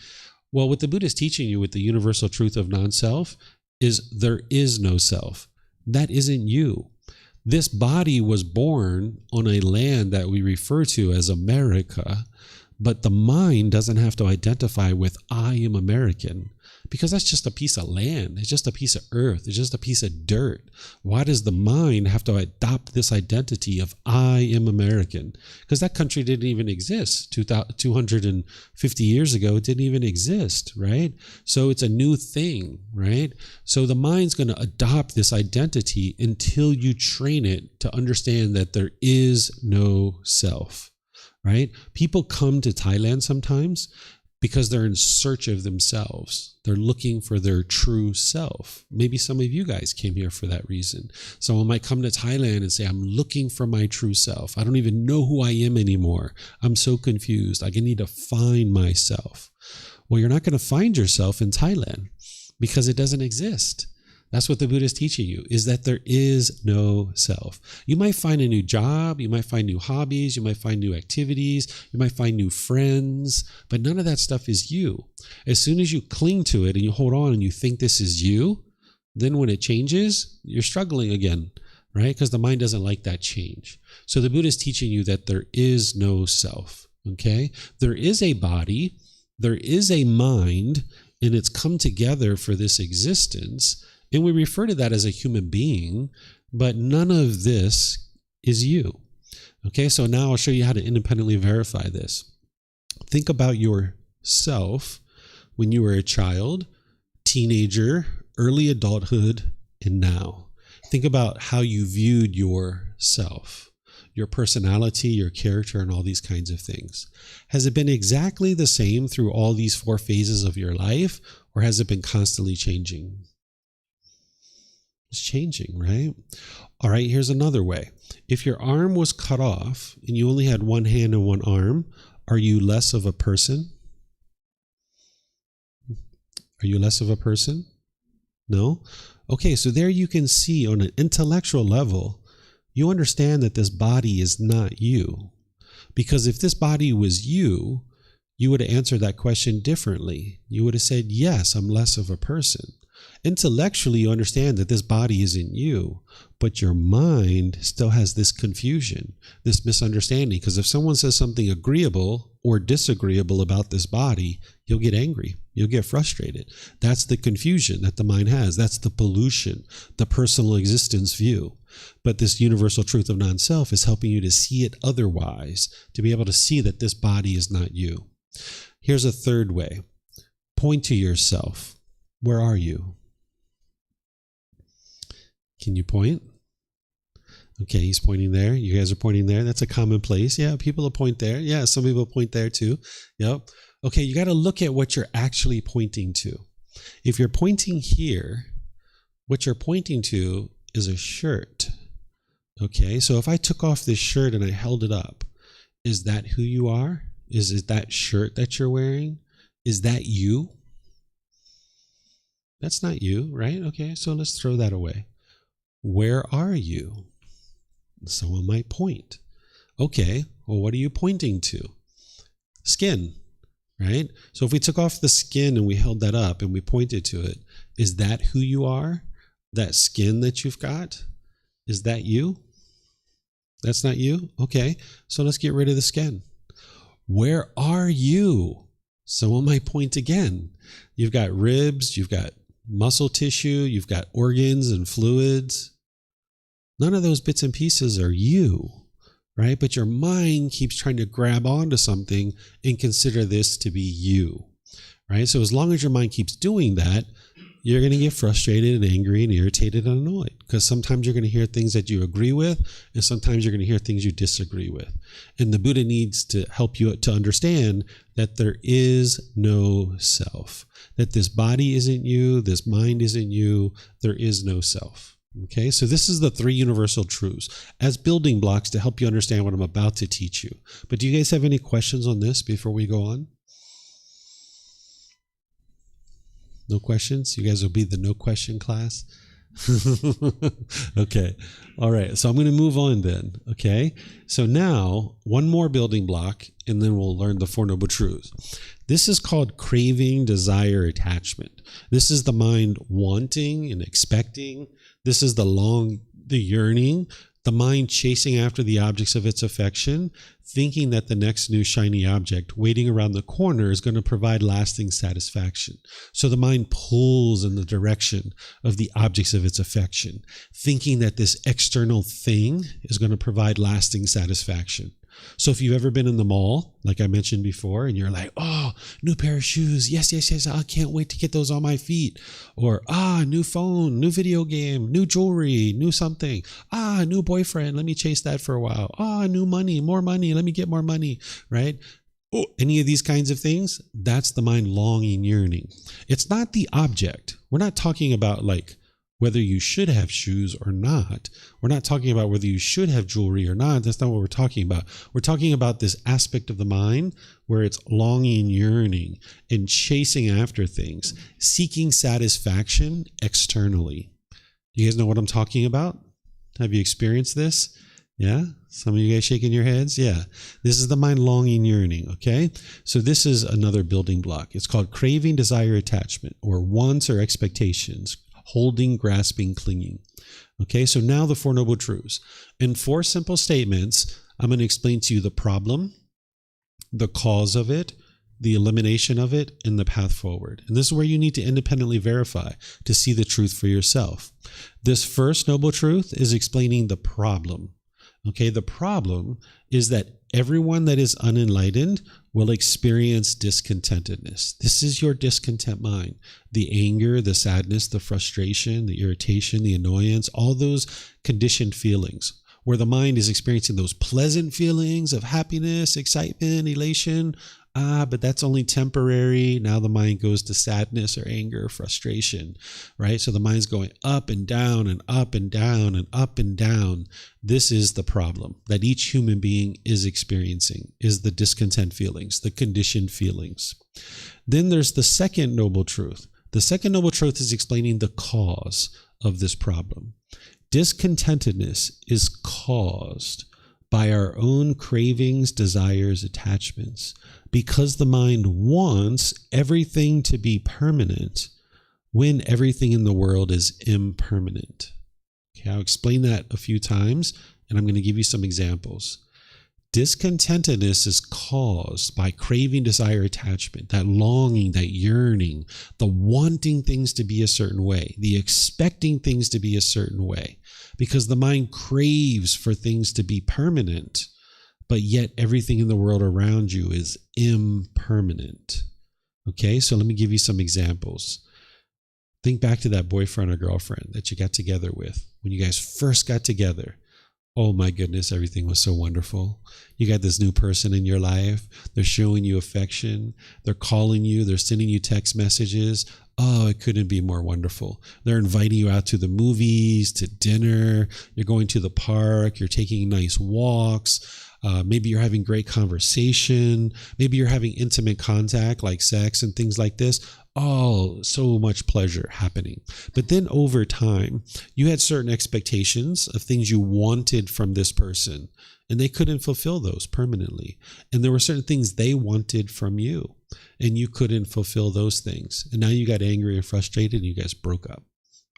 Well, what the Buddha is teaching you with the universal truth of non-self is there is no self. That isn't you. This body was born on a land that we refer to as America, but the mind doesn't have to identify with I am American, because that's just a piece of land. It's just a piece of earth. It's just a piece of dirt. Why does the mind have to adopt this identity of I am American? Because that country didn't even exist 250 years ago. It didn't even exist, right? So it's a new thing, right? So the mind's going to adopt this identity until you train it to understand that there is no self, right? People come to Thailand sometimes because they're in search of themselves. They're looking for their true self. Maybe some of you guys came here for that reason. Someone might come to Thailand and say, I'm looking for my true self. I don't even know who I am anymore. I'm so confused. I need to find myself. Well, you're not going to find yourself in Thailand because it doesn't exist. That's what the Buddha is teaching you, is that there is no self. You might find a new job, you might find new hobbies, you might find new activities, you might find new friends, but none of that stuff is you. As soon as you cling to it and you hold on and you think this is you, then when it changes, you're struggling again, right? Because the mind doesn't like that change. So the Buddha is teaching you that there is no self, okay? There is a body, there is a mind, and it's come together for this existence. And we refer to that as a human being, but none of this is you. Okay, so now I'll show you how to independently verify this. Think about yourself when you were a child, teenager, early adulthood, and now. Think about how you viewed yourself, your personality, your character, and all these kinds of things. Has it been exactly the same through all these 4 phases of your life, or has it been constantly changing? It's changing, right? All right, here's another way. If your arm was cut off and you only had one hand and one arm, are you less of a person? Are you less of a person? No? Okay, so there you can see on an intellectual level, you understand that this body is not you. Because if this body was you, you would have answered that question differently. You would have said, yes, I'm less of a person. Intellectually, you understand that this body isn't you, but your mind still has this confusion, this misunderstanding. Because if someone says something agreeable or disagreeable about this body, you'll get angry. You'll get frustrated. That's the confusion that the mind has. That's the pollution, the personal existence view. But this universal truth of non-self is helping you to see it otherwise, to be able to see that this body is not you. Here's a third way. Point to yourself. Where are you? Can you point? Okay, he's pointing there. You guys are pointing there. That's a common place. Yeah, people will point there. Yeah, some people point there too. Yep. Okay, you got to look at what you're actually pointing to. If you're pointing here, what you're pointing to is a shirt. Okay, so if I took off this shirt and I held it up, is that who you are? Is it that shirt that you're wearing? Is that you? That's not you, right? Okay, so let's throw that away. Where are you? Someone might point. Okay, well, what are you pointing to? Skin, right? So if we took off the skin and we held that up and we pointed to it, is that who you are? That skin that you've got? Is that you? That's not you? Okay, so let's get rid of the skin. Where are you? Someone might point again. You've got ribs, you've got muscle tissue, you've got organs and fluids. None of those bits and pieces are you, right? But your mind keeps trying to grab onto something and consider this to be you, right? So as long as your mind keeps doing that, you're going to get frustrated and angry and irritated and annoyed, because sometimes you're going to hear things that you agree with, and sometimes you're going to hear things you disagree with. And the Buddha needs to help you to understand that there is no self, that this body isn't you, this mind isn't you, there is no self. Okay, so this is the three universal truths as building blocks to help you understand what I'm about to teach you. But do you guys have any questions on this before we go on? No questions? You guys will be the no question class? Okay. All right. So I'm going to move on then. Okay. So now one more building block, and then we'll learn the Four Noble Truths. This is called craving, desire, attachment. This is the mind wanting and expecting. This is the yearning, the mind chasing after the objects of its affection, thinking that the next new shiny object waiting around the corner is going to provide lasting satisfaction. So the mind pulls in the direction of the objects of its affection, thinking that this external thing is going to provide lasting satisfaction. So if you've ever been in the mall, like I mentioned before, and you're like, oh, new pair of shoes. Yes, yes, yes. I can't wait to get those on my feet. Or, new phone, new video game, new jewelry, new something. New boyfriend. Let me chase that for a while. New money, more money. Let me get more money, right? Oh, any of these kinds of things, that's the mind longing, yearning. It's not the object. We're not talking about like whether you should have shoes or not. We're not talking about whether you should have jewelry or not. That's not what we're talking about. We're talking about this aspect of the mind where it's longing, yearning, and chasing after things, seeking satisfaction externally. Do you guys know what I'm talking about? Have you experienced this? Yeah? Some of you guys shaking your heads? Yeah. This is the mind longing, yearning, okay? So this is another building block. It's called craving, desire, attachment, or wants or expectations. Holding, grasping, clinging. Okay, so now the Four Noble Truths. In 4 simple statements, I'm going to explain to you the problem, the cause of it, the elimination of it, and the path forward. And this is where you need to independently verify to see the truth for yourself. This first Noble Truth is explaining the problem. Okay, the problem is that everyone that is unenlightened will experience discontentedness. This is your discontent mind. The anger, the sadness, the frustration, the irritation, the annoyance, all those conditioned feelings where the mind is experiencing those pleasant feelings of happiness, excitement, elation. But that's only temporary. Now the mind goes to sadness or anger, or frustration, right? So the mind's going up and down and up and down and up and down. This is the problem that each human being is experiencing, is the discontent feelings, the conditioned feelings. Then there's the second noble truth. The second noble truth is explaining the cause of this problem. Discontentedness is caused by our own cravings, desires, attachments, because the mind wants everything to be permanent when everything in the world is impermanent. Okay, I'll explain that a few times, and I'm going to give you some examples. Discontentedness is caused by craving, desire, attachment, that longing, that yearning, the wanting things to be a certain way, the expecting things to be a certain way, because the mind craves for things to be permanent, but yet everything in the world around you is impermanent. Okay, so let me give you some examples. Think back to that boyfriend or girlfriend that you got together with when you guys first got together. Oh my goodness, everything was so wonderful. You got this new person in your life. They're showing you affection. They're calling you. They're sending you text messages. Oh, it couldn't be more wonderful. They're inviting you out to the movies, to dinner. You're going to the park. You're taking nice walks. Maybe you're having great conversation. Maybe you're having intimate contact like sex and things like this. Oh, so much pleasure happening. But then over time, you had certain expectations of things you wanted from this person, and they couldn't fulfill those permanently. And there were certain things they wanted from you, and you couldn't fulfill those things. And now you got angry and frustrated, and you guys broke up,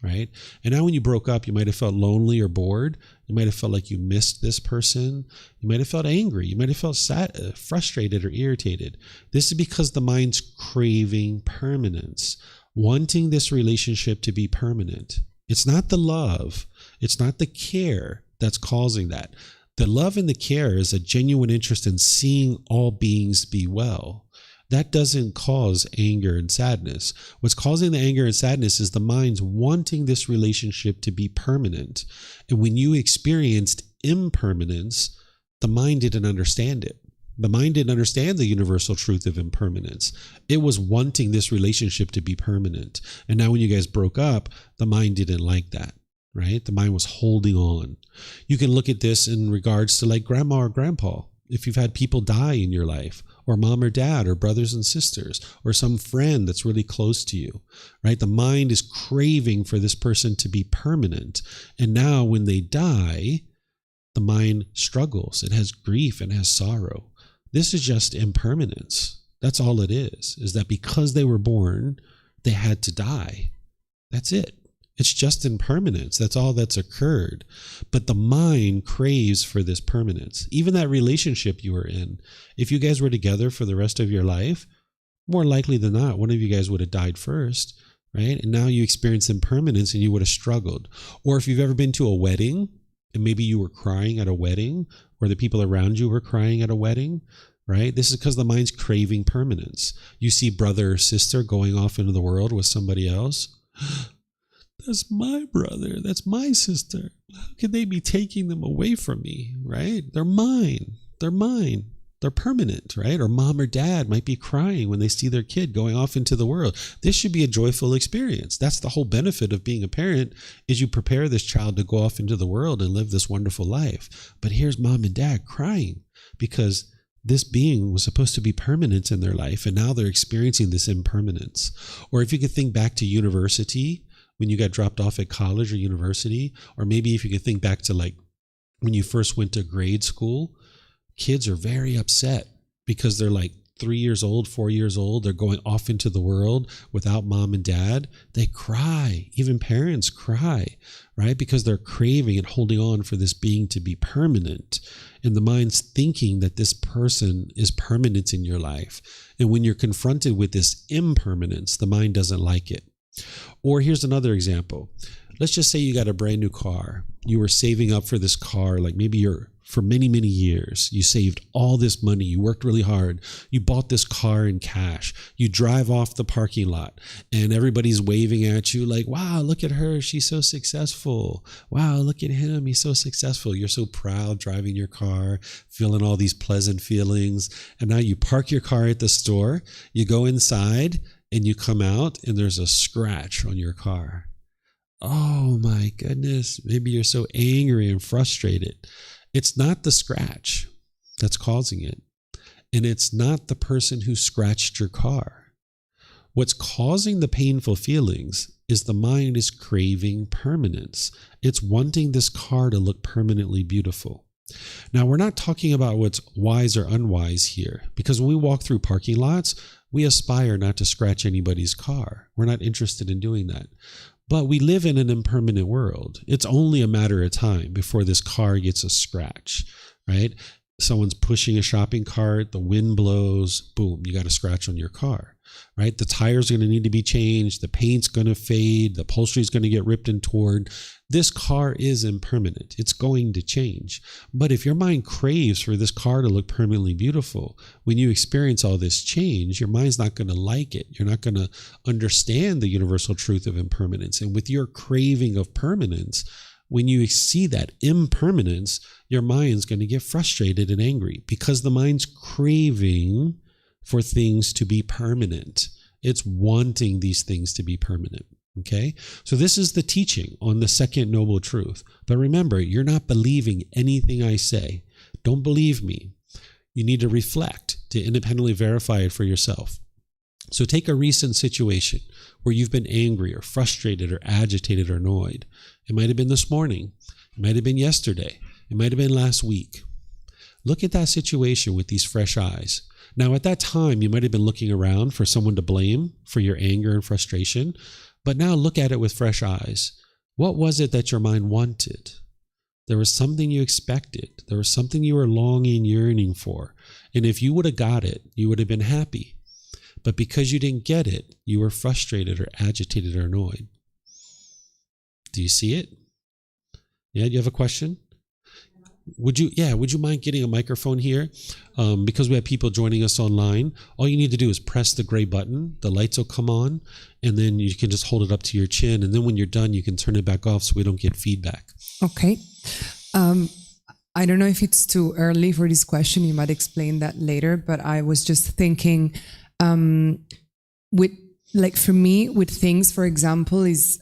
right? And now when you broke up, you might have felt lonely or bored. You might have felt like you missed this person. You might have felt angry. You might have felt sad, frustrated or irritated. This is because the mind's craving permanence, wanting this relationship to be permanent. It's not the love. It's not the care that's causing that. The love and the care is a genuine interest in seeing all beings be well. that doesn't cause anger and sadness. What's causing the anger and sadness is the mind's wanting this relationship to be permanent. And when you experienced impermanence, the mind didn't understand it. The mind didn't understand the universal truth of impermanence. It was wanting this relationship to be permanent. And now when you guys broke up, the mind didn't like that, right? The mind was holding on. You can look at this in regards to like grandma or grandpa. If you've had people die in your life, or mom or dad, or brothers and sisters, or some friend that's really close to you, right? The mind is craving for this person to be permanent. And now when they die, the mind struggles. It has grief and has sorrow. This is just impermanence. That's all it is that because they were born, they had to die. That's it. It's just impermanence. That's all that's occurred. But the mind craves for this permanence. Even that relationship you were in, if you guys were together for the rest of your life, more likely than not, one of you guys would have died first, right? And now you experience impermanence and you would have struggled. Or if you've ever been to a wedding and maybe you were crying at a wedding, or the people around you were crying at a wedding, right? This is because the mind's craving permanence. You see brother or sister going off into the world with somebody else. That's my brother. That's my sister. How could they be taking them away from me, right? They're mine. They're mine. They're permanent, right? Or mom or dad might be crying when they see their kid going off into the world. This should be a joyful experience. That's the whole benefit of being a parent, is you prepare this child to go off into the world and live this wonderful life. But here's mom and dad crying because this being was supposed to be permanent in their life, and now they're experiencing this impermanence. Or if you could think back to university, when you got dropped off at college or university, or maybe if you could think back to like when you first went to grade school, kids are very upset because they're like 3 years old, 4 years old. They're going off into the world without mom and dad. They cry. Even parents cry, right? Because they're craving and holding on for this being to be permanent. And the mind's thinking that this person is permanent in your life. And when you're confronted with this impermanence, the mind doesn't like it. Or here's another example. Let's just say you got a brand new car. You were saving up for this car, like maybe for many, many years. You saved all this money. You worked really hard. You bought this car in cash. You drive off the parking lot and everybody's waving at you like, wow, look at her. She's so successful. Wow, look at him. He's so successful. You're so proud driving your car, feeling all these pleasant feelings. And now you park your car at the store. You go inside and you come out and there's a scratch on your car. Oh my goodness. Maybe you're so angry and frustrated. It's not the scratch that's causing it. And it's not the person who scratched your car. What's causing the painful feelings is the mind is craving permanence. It's wanting this car to look permanently beautiful. Now, we're not talking about what's wise or unwise here, because when we walk through parking lots, we aspire not to scratch anybody's car. We're not interested in doing that. But we live in an impermanent world. It's only a matter of time before this car gets a scratch, right? Someone's pushing a shopping cart, the wind blows, boom, you got a scratch on your car, right? The tires are going to need to be changed. The paint's going to fade. The upholstery is going to get ripped and torn. This car is impermanent. It's going to change. But if your mind craves for this car to look permanently beautiful, when you experience all this change, your mind's not going to like it. You're not going to understand the universal truth of impermanence. And with your craving of permanence, when you see that impermanence, your mind's going to get frustrated and angry because the mind's craving for things to be permanent. It's wanting these things to be permanent. Okay, so this is the teaching on the second noble truth. But remember, you're not believing anything I say. Don't believe me. You need to reflect to independently verify it for yourself. So take a recent situation where you've been angry or frustrated or agitated or annoyed. It might have been this morning. It might have been yesterday. It might have been last week. Look at that situation with these fresh eyes. Now, at that time, you might have been looking around for someone to blame for your anger and frustration. But now look at it with fresh eyes. What was it that your mind wanted? There was something you expected. There was something you were longing, yearning for. And if you would have got it, you would have been happy. But because you didn't get it, you were frustrated or agitated or annoyed. Do you see it? Yeah, do you have a question? would you mind getting a microphone here? Because we have people joining us online. All you need to do is press the gray button. The lights will come on, and then you can just hold it up to your chin. And then when you're done, you can turn it back off so we don't get feedback. Okay. I don't know if it's too early for this question. You might explain that later. But I was just thinking, for me, with things, for example, is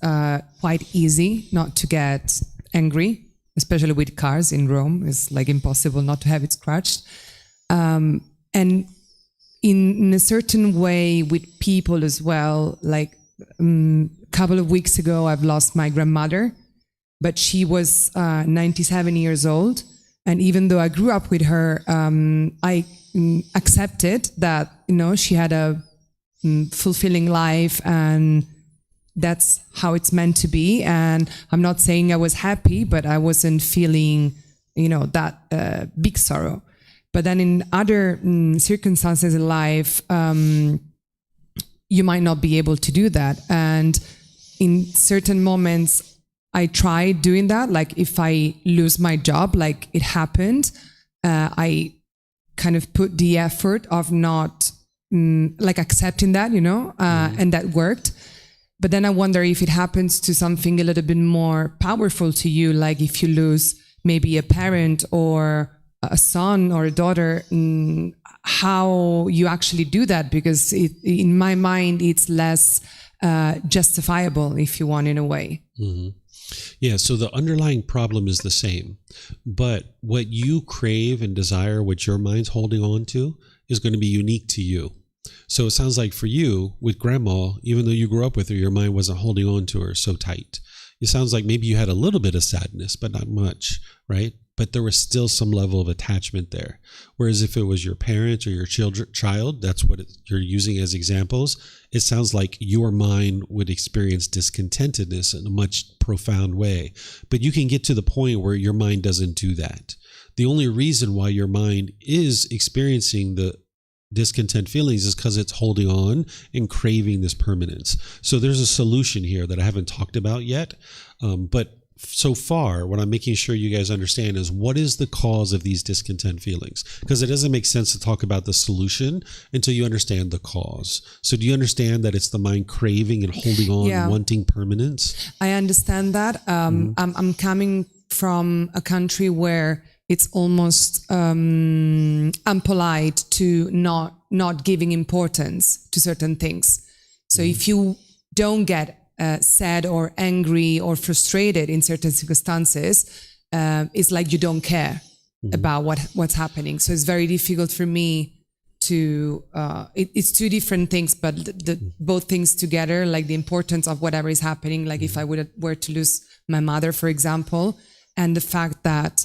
quite easy not to get angry, especially with cars in Rome. It's like impossible not to have it scratched. And in a certain way with people as well, like a couple of weeks ago, I've lost my grandmother, but she was 97 years old. And even though I grew up with her, I accepted that, she had a fulfilling life, and that's how it's meant to be. And I'm not saying I was happy, but I wasn't feeling, that big sorrow. But then in other circumstances in life, you might not be able to do that. And in certain moments, I tried doing that. Like if I lose my job, like it happened, I kind of put the effort of not accepting that, and that worked. But then I wonder if it happens to something a little bit more powerful to you, like if you lose maybe a parent or a son or a daughter, how you actually do that, because in my mind, it's less justifiable, if you want, in a way. Mm-hmm. Yeah, so the underlying problem is the same, but what you crave and desire, what your mind's holding on to, is going to be unique to you. So it sounds like for you, with grandma, even though you grew up with her, your mind wasn't holding on to her so tight. It sounds like maybe you had a little bit of sadness, but not much, right? But there was still some level of attachment there. Whereas if it was your parent or your child, that's what you're using as examples, it sounds like your mind would experience discontentedness in a much profound way. But you can get to the point where your mind doesn't do that. The only reason why your mind is experiencing the discontent feelings is because it's holding on and craving this permanence. So there's a solution here that I haven't talked about yet, but so far, what I'm making sure you guys understand is what is the cause of these discontent feelings? Because it doesn't make sense to talk about the solution until you understand the cause. So do you understand that it's the mind craving and holding on, and wanting permanence? I understand that. I'm coming from a country where it's almost unpolite to not giving importance to certain things. So if you don't get sad or angry or frustrated in certain circumstances, it's like you don't care about what's happening. So it's very difficult for me to, it's two different things, but both things together, like the importance of whatever is happening, like if I were to lose my mother, for example, and the fact that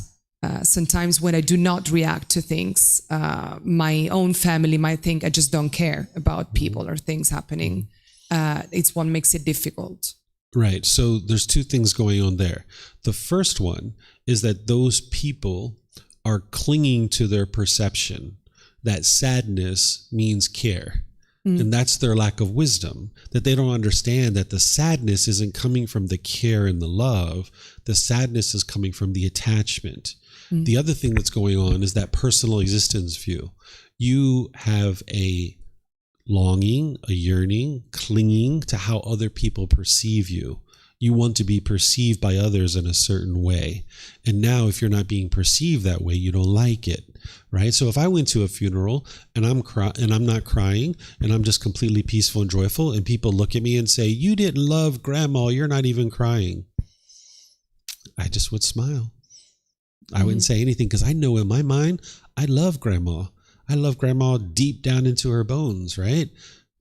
sometimes when I do not react to things, my own family might think I just don't care about people or things happening. It's what makes it difficult. Right. So there's two things going on there. The first one is that those people are clinging to their perception that sadness means care. And that's their lack of wisdom, that they don't understand that the sadness isn't coming from the care and the love. The sadness is coming from the attachment. The other thing that's going on is that personal existence view. You have a longing, a yearning, clinging to how other people perceive you. You want to be perceived by others in a certain way. And now if you're not being perceived that way, you don't like it, right? So if I went to a funeral and I'm not crying and I'm just completely peaceful and joyful, and people look at me and say, "You didn't love grandma, you're not even crying," I just would smile. I wouldn't say anything because I know in my mind, I love grandma. I love grandma deep down into her bones, right?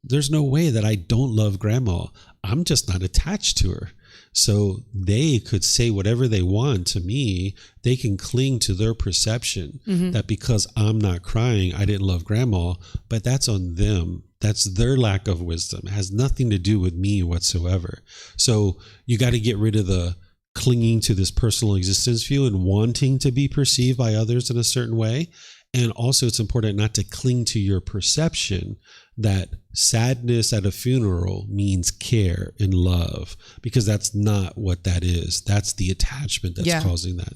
There's no way that I don't love grandma. I'm just not attached to her. So they could say whatever they want to me. They can cling to their perception that because I'm not crying, I didn't love grandma, but that's on them. That's their lack of wisdom. It has nothing to do with me whatsoever. So you got to get rid of the clinging to this personal existence view and wanting to be perceived by others in a certain way. And also it's important not to cling to your perception that sadness at a funeral means care and love, because that's not what that is. That's the attachment that's causing that.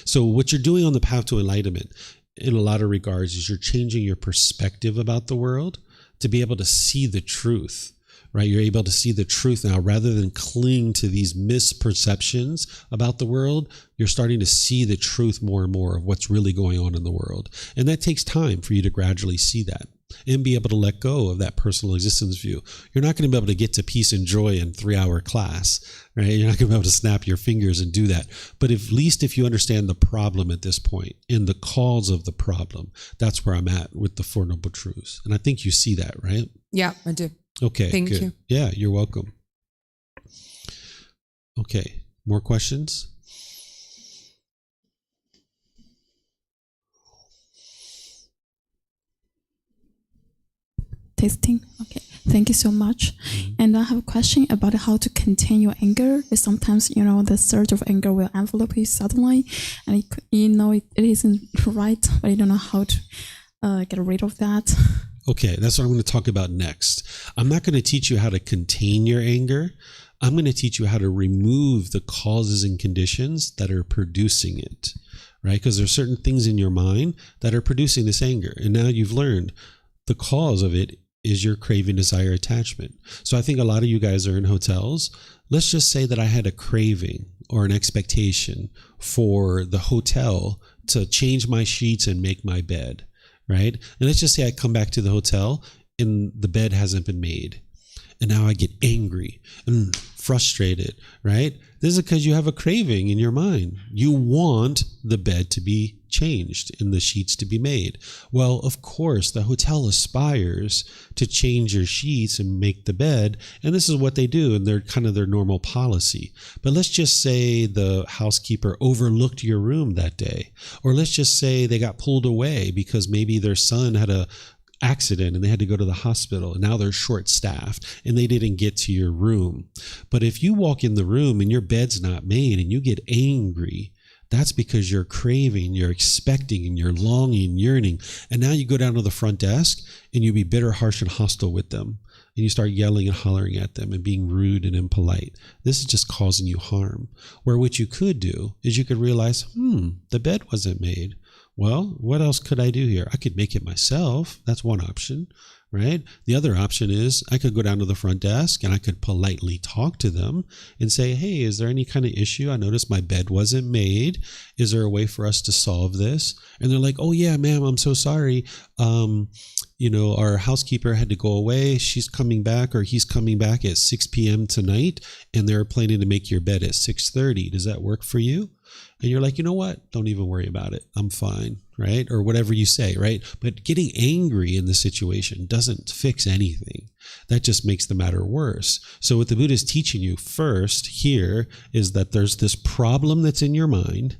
So what you're doing on the path to enlightenment in a lot of regards is you're changing your perspective about the world to be able to see the truth, right? You're able to see the truth now rather than cling to these misperceptions about the world. You're starting to see the truth more and more of what's really going on in the world. And that takes time for you to gradually see that and be able to let go of that personal existence view. You're not going to be able to get to peace and joy in 3-hour class, right? You're not going to be able to snap your fingers and do that. But at least if you understand the problem at this point and the cause of the problem, that's where I'm at with the Four Noble Truths. And I think you see that, right? Yeah, I do. Okay, Thank good. you. Yeah, you're welcome. Okay, more questions? Testing. Okay. Thank you so much. And I have a question about how to contain your anger. Sometimes, the surge of anger will envelop you suddenly, and it isn't right, but you don't know how to get rid of that. Okay, that's what I'm going to talk about next. I'm not going to teach you how to contain your anger. I'm going to teach you how to remove the causes and conditions that are producing it, right? Because there are certain things in your mind that are producing this anger. And now you've learned the cause of it is your craving, desire, attachment. So I think a lot of you guys are in hotels. Let's just say that I had a craving or an expectation for the hotel to change my sheets and make my bed, right? And let's just say I come back to the hotel and the bed hasn't been made. And now I get angry and frustrated, right? This is because you have a craving in your mind. You want the bed to be changed and the sheets to be made. Well, of course, the hotel aspires to change your sheets and make the bed. And this is what they do. And they're kind of their normal policy. But let's just say the housekeeper overlooked your room that day. Or let's just say they got pulled away because maybe their son had a accident and they had to go to the hospital and now they're short staffed and they didn't get to your room. But if you walk in the room and your bed's not made and you get angry, that's because you're craving, you're expecting, and you're longing, yearning. And now you go down to the front desk and you be bitter, harsh, and hostile with them. And you start yelling and hollering at them and being rude and impolite. This is just causing you harm. Where what you could do is you could realize, the bed wasn't made. Well, what else could I do here? I could make it myself. That's one option, right? The other option is I could go down to the front desk and I could politely talk to them and say, hey, is there any kind of issue? I noticed my bed wasn't made. Is there a way for us to solve this? And they're like, oh yeah, ma'am, I'm so sorry. Our housekeeper had to go away. She's coming back, or he's coming back at 6 p.m. tonight, and they're planning to make your bed at 6:30. Does that work for you? And you're like, you know what? Don't even worry about it. I'm fine, right? Or whatever you say, right? But getting angry in the situation doesn't fix anything. That just makes the matter worse. So what the Buddha is teaching you first here is that there's this problem that's in your mind.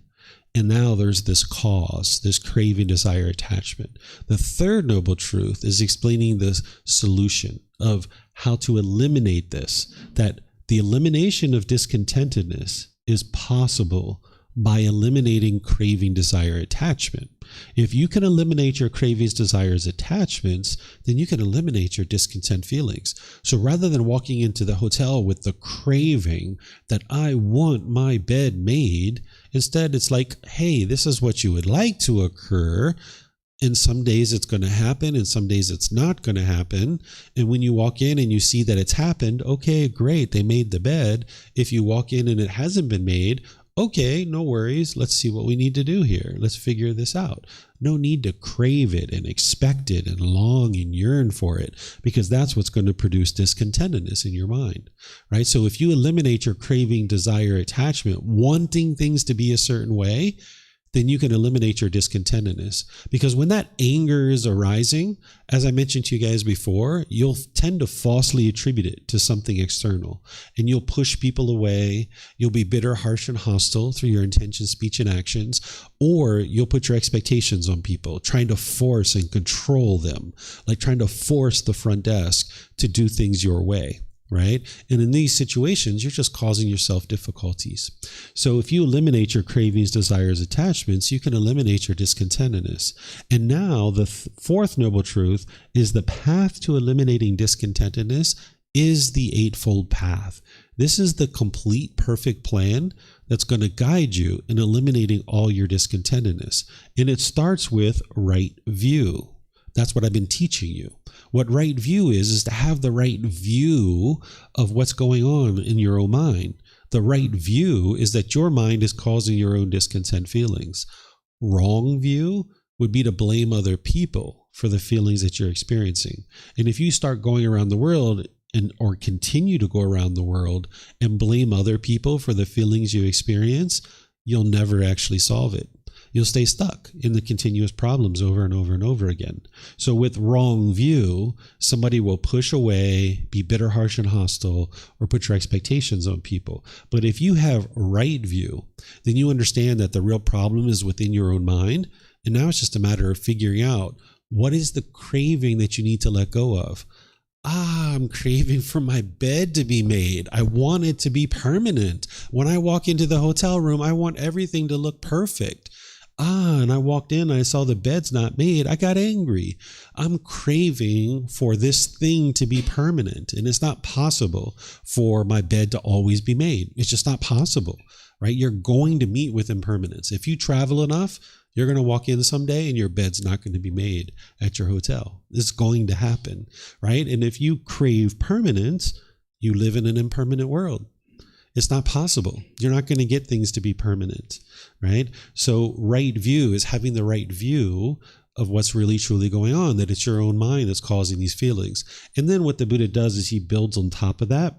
And now there's this cause, this craving, desire, attachment. The third noble truth is explaining the solution of how to eliminate this, that the elimination of discontentedness is possible by eliminating craving, desire, attachment. If you can eliminate your cravings, desires, attachments, then you can eliminate your discontent feelings. So rather than walking into the hotel with the craving that I want my bed made, instead it's like, hey, this is what you would like to occur. And some days it's going to happen and some days it's not going to happen. And when you walk in and you see that it's happened, okay, great, they made the bed. If you walk in and it hasn't been made, okay, no worries. Let's see what we need to do here. Let's figure this out. No need to crave it and expect it and long and yearn for it, because that's what's going to produce discontentedness in your mind, right? So if you eliminate your craving, desire, attachment, wanting things to be a certain way, then you can eliminate your discontentedness. Because when that anger is arising, as I mentioned to you guys before, you'll tend to falsely attribute it to something external. And you'll push people away. You'll be bitter, harsh, and hostile through your intention, speech, and actions. Or you'll put your expectations on people, trying to force and control them, like trying to force the front desk to do things your way. Right? And in these situations, you're just causing yourself difficulties. So if you eliminate your cravings, desires, attachments, you can eliminate your discontentedness. And now the fourth noble truth is the path to eliminating discontentedness is the Eightfold Path. This is the complete perfect plan that's going to guide you in eliminating all your discontentedness. And it starts with right view. That's what I've been teaching you. What right view is to have the right view of what's going on in your own mind. The right view is that your mind is causing your own discontent feelings. Wrong view would be to blame other people for the feelings that you're experiencing. And if you start going around the world or continue to go around the world and blame other people for the feelings you experience, you'll never actually solve it. You'll stay stuck in the continuous problems over and over and over again. So with wrong view, somebody will push away, be bitter, harsh, and hostile, or put your expectations on people. But if you have right view, then you understand that the real problem is within your own mind. And now it's just a matter of figuring out what is the craving that you need to let go of. I'm craving for my bed to be made. I want it to be permanent. When I walk into the hotel room, I want everything to look perfect. And I walked in and I saw the bed's not made. I got angry. I'm craving for this thing to be permanent. And it's not possible for my bed to always be made. It's just not possible, right? You're going to meet with impermanence. If you travel enough, you're going to walk in someday and your bed's not going to be made at your hotel. It's going to happen, right? And if you crave permanence, you live in an impermanent world. It's not possible. You're not going to get things to be permanent, right? So right view is having the right view of what's really truly going on, that it's your own mind that's causing these feelings. And then what the Buddha does is he builds on top of that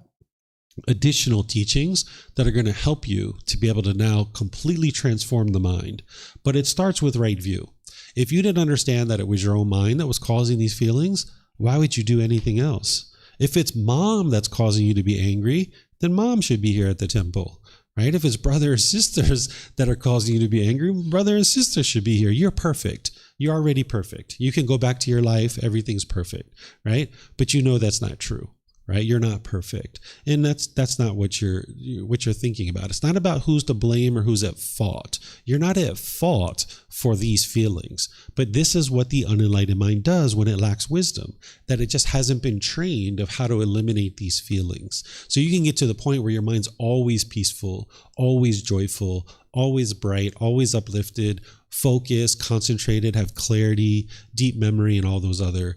additional teachings that are going to help you to be able to now completely transform the mind. But it starts with right view. If you didn't understand that it was your own mind that was causing these feelings, why would you do anything else? If it's mom that's causing you to be angry, then mom should be here at the temple, right? If it's brother or sisters that are causing you to be angry, brother and sister should be here. You're perfect. You're already perfect. You can go back to your life. Everything's perfect, right? But you know that's not true, right? You're not perfect. And that's not what you're thinking about. It's not about who's to blame or who's at fault. You're not at fault for these feelings. But this is what the unenlightened mind does when it lacks wisdom, that it just hasn't been trained of how to eliminate these feelings. So you can get to the point where your mind's always peaceful, always joyful, always bright, always uplifted, focused, concentrated, have clarity, deep memory, and all those other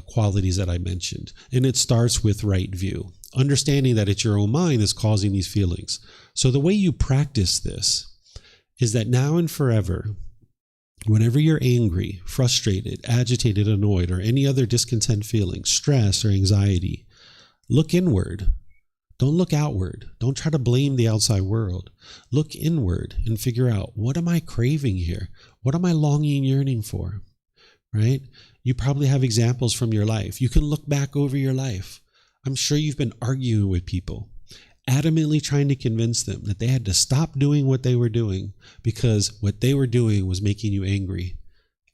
qualities that I mentioned. And it starts with right view, understanding that it's your own mind that's causing these feelings. So the way you practice this is that now and forever, whenever you're angry, frustrated, agitated, annoyed, or any other discontent feeling, stress or anxiety, look inward. Don't look outward. Don't try to blame the outside world. Look inward and figure out, what am I craving here? What am I longing and yearning for? Right? You probably have examples from your life. You can look back over your life. I'm sure you've been arguing with people, adamantly trying to convince them that they had to stop doing what they were doing because what they were doing was making you angry.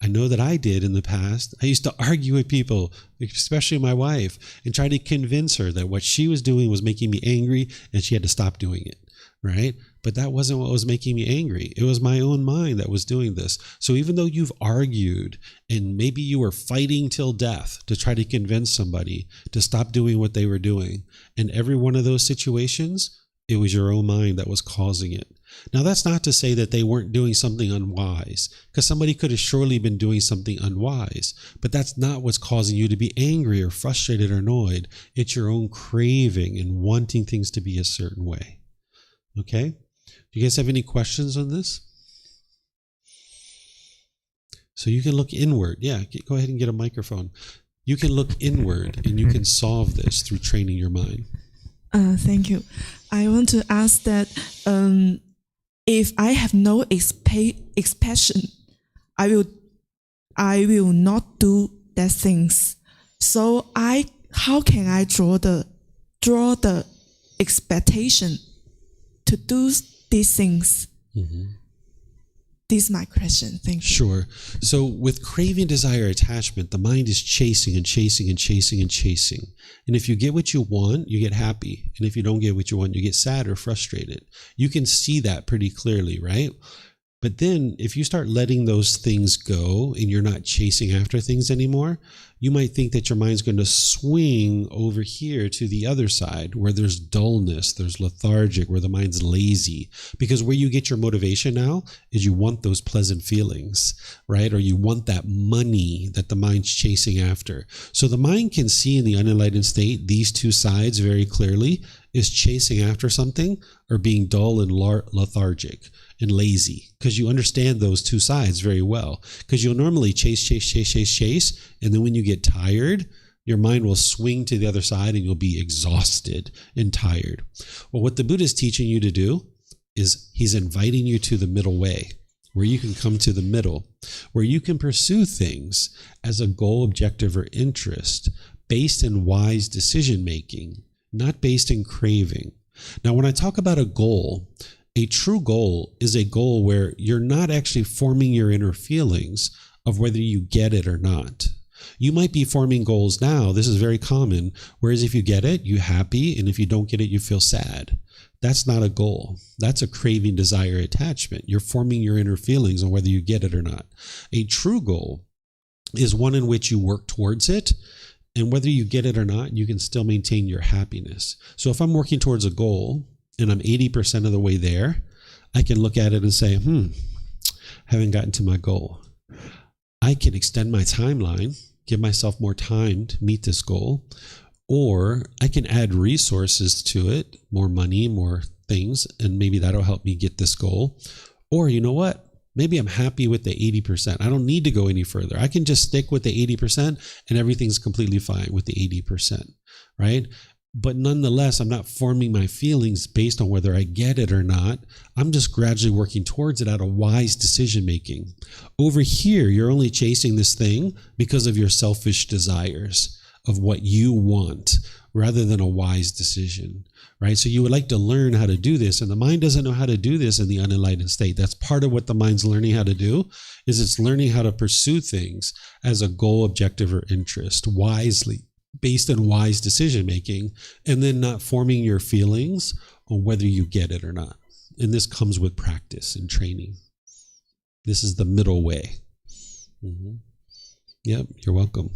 I know that I did in the past. I used to argue with people, especially my wife, and try to convince her that what she was doing was making me angry and she had to stop doing it, right? But that wasn't what was making me angry. It was my own mind that was doing this. So even though you've argued and maybe you were fighting till death to try to convince somebody to stop doing what they were doing, in every one of those situations, it was your own mind that was causing it. Now, that's not to say that they weren't doing something unwise, because somebody could have surely been doing something unwise, but that's not what's causing you to be angry or frustrated or annoyed. It's your own craving and wanting things to be a certain way. Okay? Do you guys have any questions on this? So you can look inward. Yeah, go ahead and get a microphone. You can look inward and you can solve this through training your mind. Thank you. I want to ask that if I have no expression, I will not do that things. So how can I draw the expectation to do these things? Mm-hmm. This is my question. Thank you. Sure. So with craving, desire, attachment, the mind is chasing and chasing and chasing and chasing. And if you get what you want, you get happy. And if you don't get what you want, you get sad or frustrated. You can see that pretty clearly, right? But then if you start letting those things go and you're not chasing after things anymore, you might think that your mind's going to swing over here to the other side where there's dullness, there's lethargic, where the mind's lazy. Because where you get your motivation now is you want those pleasant feelings, right? Or you want that money that the mind's chasing after. So the mind can see in the unenlightened state these two sides very clearly, is chasing after something or being dull and lethargic and lazy, because you understand those two sides very well. Because you'll normally chase, and then when you get tired, your mind will swing to the other side and you'll be exhausted and tired. Well, what the Buddha is teaching you to do is he's inviting you to the middle way, where you can come to the middle, where you can pursue things as a goal, objective, or interest based in wise decision making, not based in craving. Now, when I talk about a goal, a true goal is a goal where you're not actually forming your inner feelings of whether you get it or not. You might be forming goals now. This is very common. Whereas if you get it, you're happy. And if you don't get it, you feel sad. That's not a goal. That's a craving, desire, attachment. You're forming your inner feelings on whether you get it or not. A true goal is one in which you work towards it. And whether you get it or not, you can still maintain your happiness. So if I'm working towards a goal and I'm 80% of the way there, I can look at it and say, haven't gotten to my goal. I can extend my timeline, give myself more time to meet this goal, or I can add resources to it, more money, more things, and maybe that'll help me get this goal. Or you know what? Maybe I'm happy with the 80%. I don't need to go any further. I can just stick with the 80% and everything's completely fine with the 80%, right? But nonetheless, I'm not forming my feelings based on whether I get it or not. I'm just gradually working towards it out of wise decision making. Over here, you're only chasing this thing because of your selfish desires of what you want rather than a wise decision, right? So you would like to learn how to do this, and the mind doesn't know how to do this in the unenlightened state. That's part of what the mind's learning how to do, is it's learning how to pursue things as a goal, objective, or interest wisely, based on wise decision making, and then not forming your feelings on whether you get it or not. And this comes with practice and training. This is the middle way. Yep, you're welcome.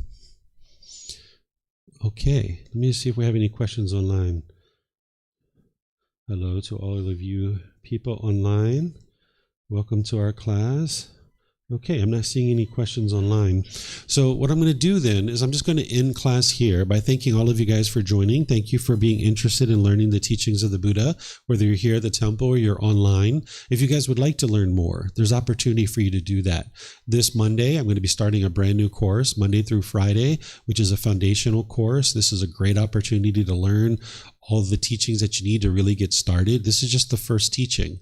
Okay, let me see if we have any questions online. Hello to all of you people online. Welcome to our class. Okay, I'm not seeing any questions online. So what I'm going to do then is I'm just going to end class here by thanking all of you guys for joining. Thank you for being interested in learning the teachings of the Buddha, whether you're here at the temple or you're online. If you guys would like to learn more, there's opportunity for you to do that. This Monday, I'm going to be starting a brand new course, Monday through Friday, which is a foundational course. This is a great opportunity to learn all the teachings that you need to really get started. This is just the first teaching,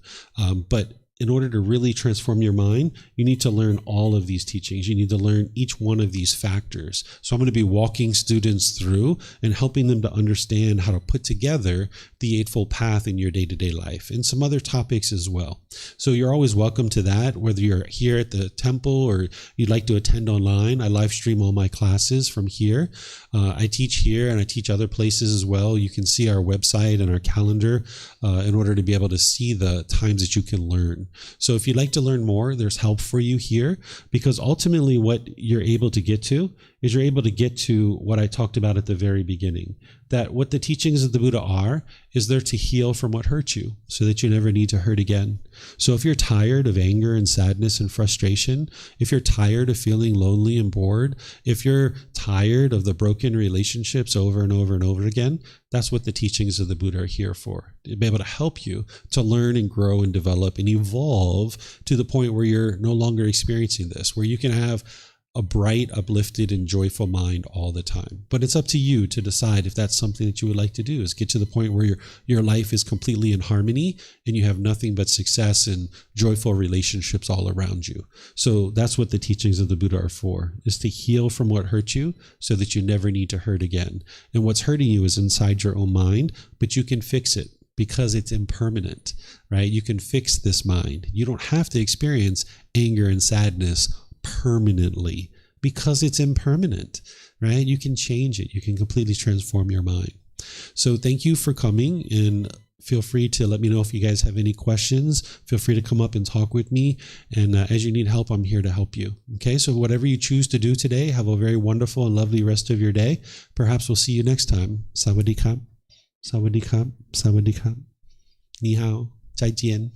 but in order to really transform your mind, you need to learn all of these teachings. You need to learn each one of these factors. So I'm going to be walking students through and helping them to understand how to put together the Eightfold Path in your day-to-day life and some other topics as well. So you're always welcome to that, whether you're here at the temple or you'd like to attend online. I live stream all my classes from here. I teach here and I teach other places as well. You can see our website and our calendar in order to be able to see the times that you can learn. So if you'd like to learn more, there's help for you here, because ultimately what you're able to get to is you're able to get to what I talked about at the very beginning, that what the teachings of the Buddha are is there to heal from what hurt you so that you never need to hurt again. So if you're tired of anger and sadness and frustration, if you're tired of feeling lonely and bored, if you're tired of the broken relationships over and over and over again, that's what the teachings of the Buddha are here for, to be able to help you to learn and grow and develop and evolve to the point where you're no longer experiencing this, where you can have a bright, uplifted, and joyful mind all the time. But it's up to you to decide if that's something that you would like to do, is get to the point where your life is completely in harmony and you have nothing but success and joyful relationships all around you. So that's what the teachings of the Buddha are for, is to heal from what hurt you so that you never need to hurt again. And what's hurting you is inside your own mind, but you can fix it because it's impermanent, right? You can fix this mind. You don't have to experience anger and sadness permanently because it's impermanent, right? You can change it. You can completely transform your mind. So thank you for coming, and feel free to let me know if you guys have any questions. Feel free to come up and talk with me. And as you need help, I'm here to help you. Okay, so whatever you choose to do today, have a very wonderful and lovely rest of your day. Perhaps we'll see you next time. Sawadee krap. Sawadee krap. Sawadee krap. Ni hao. 再见.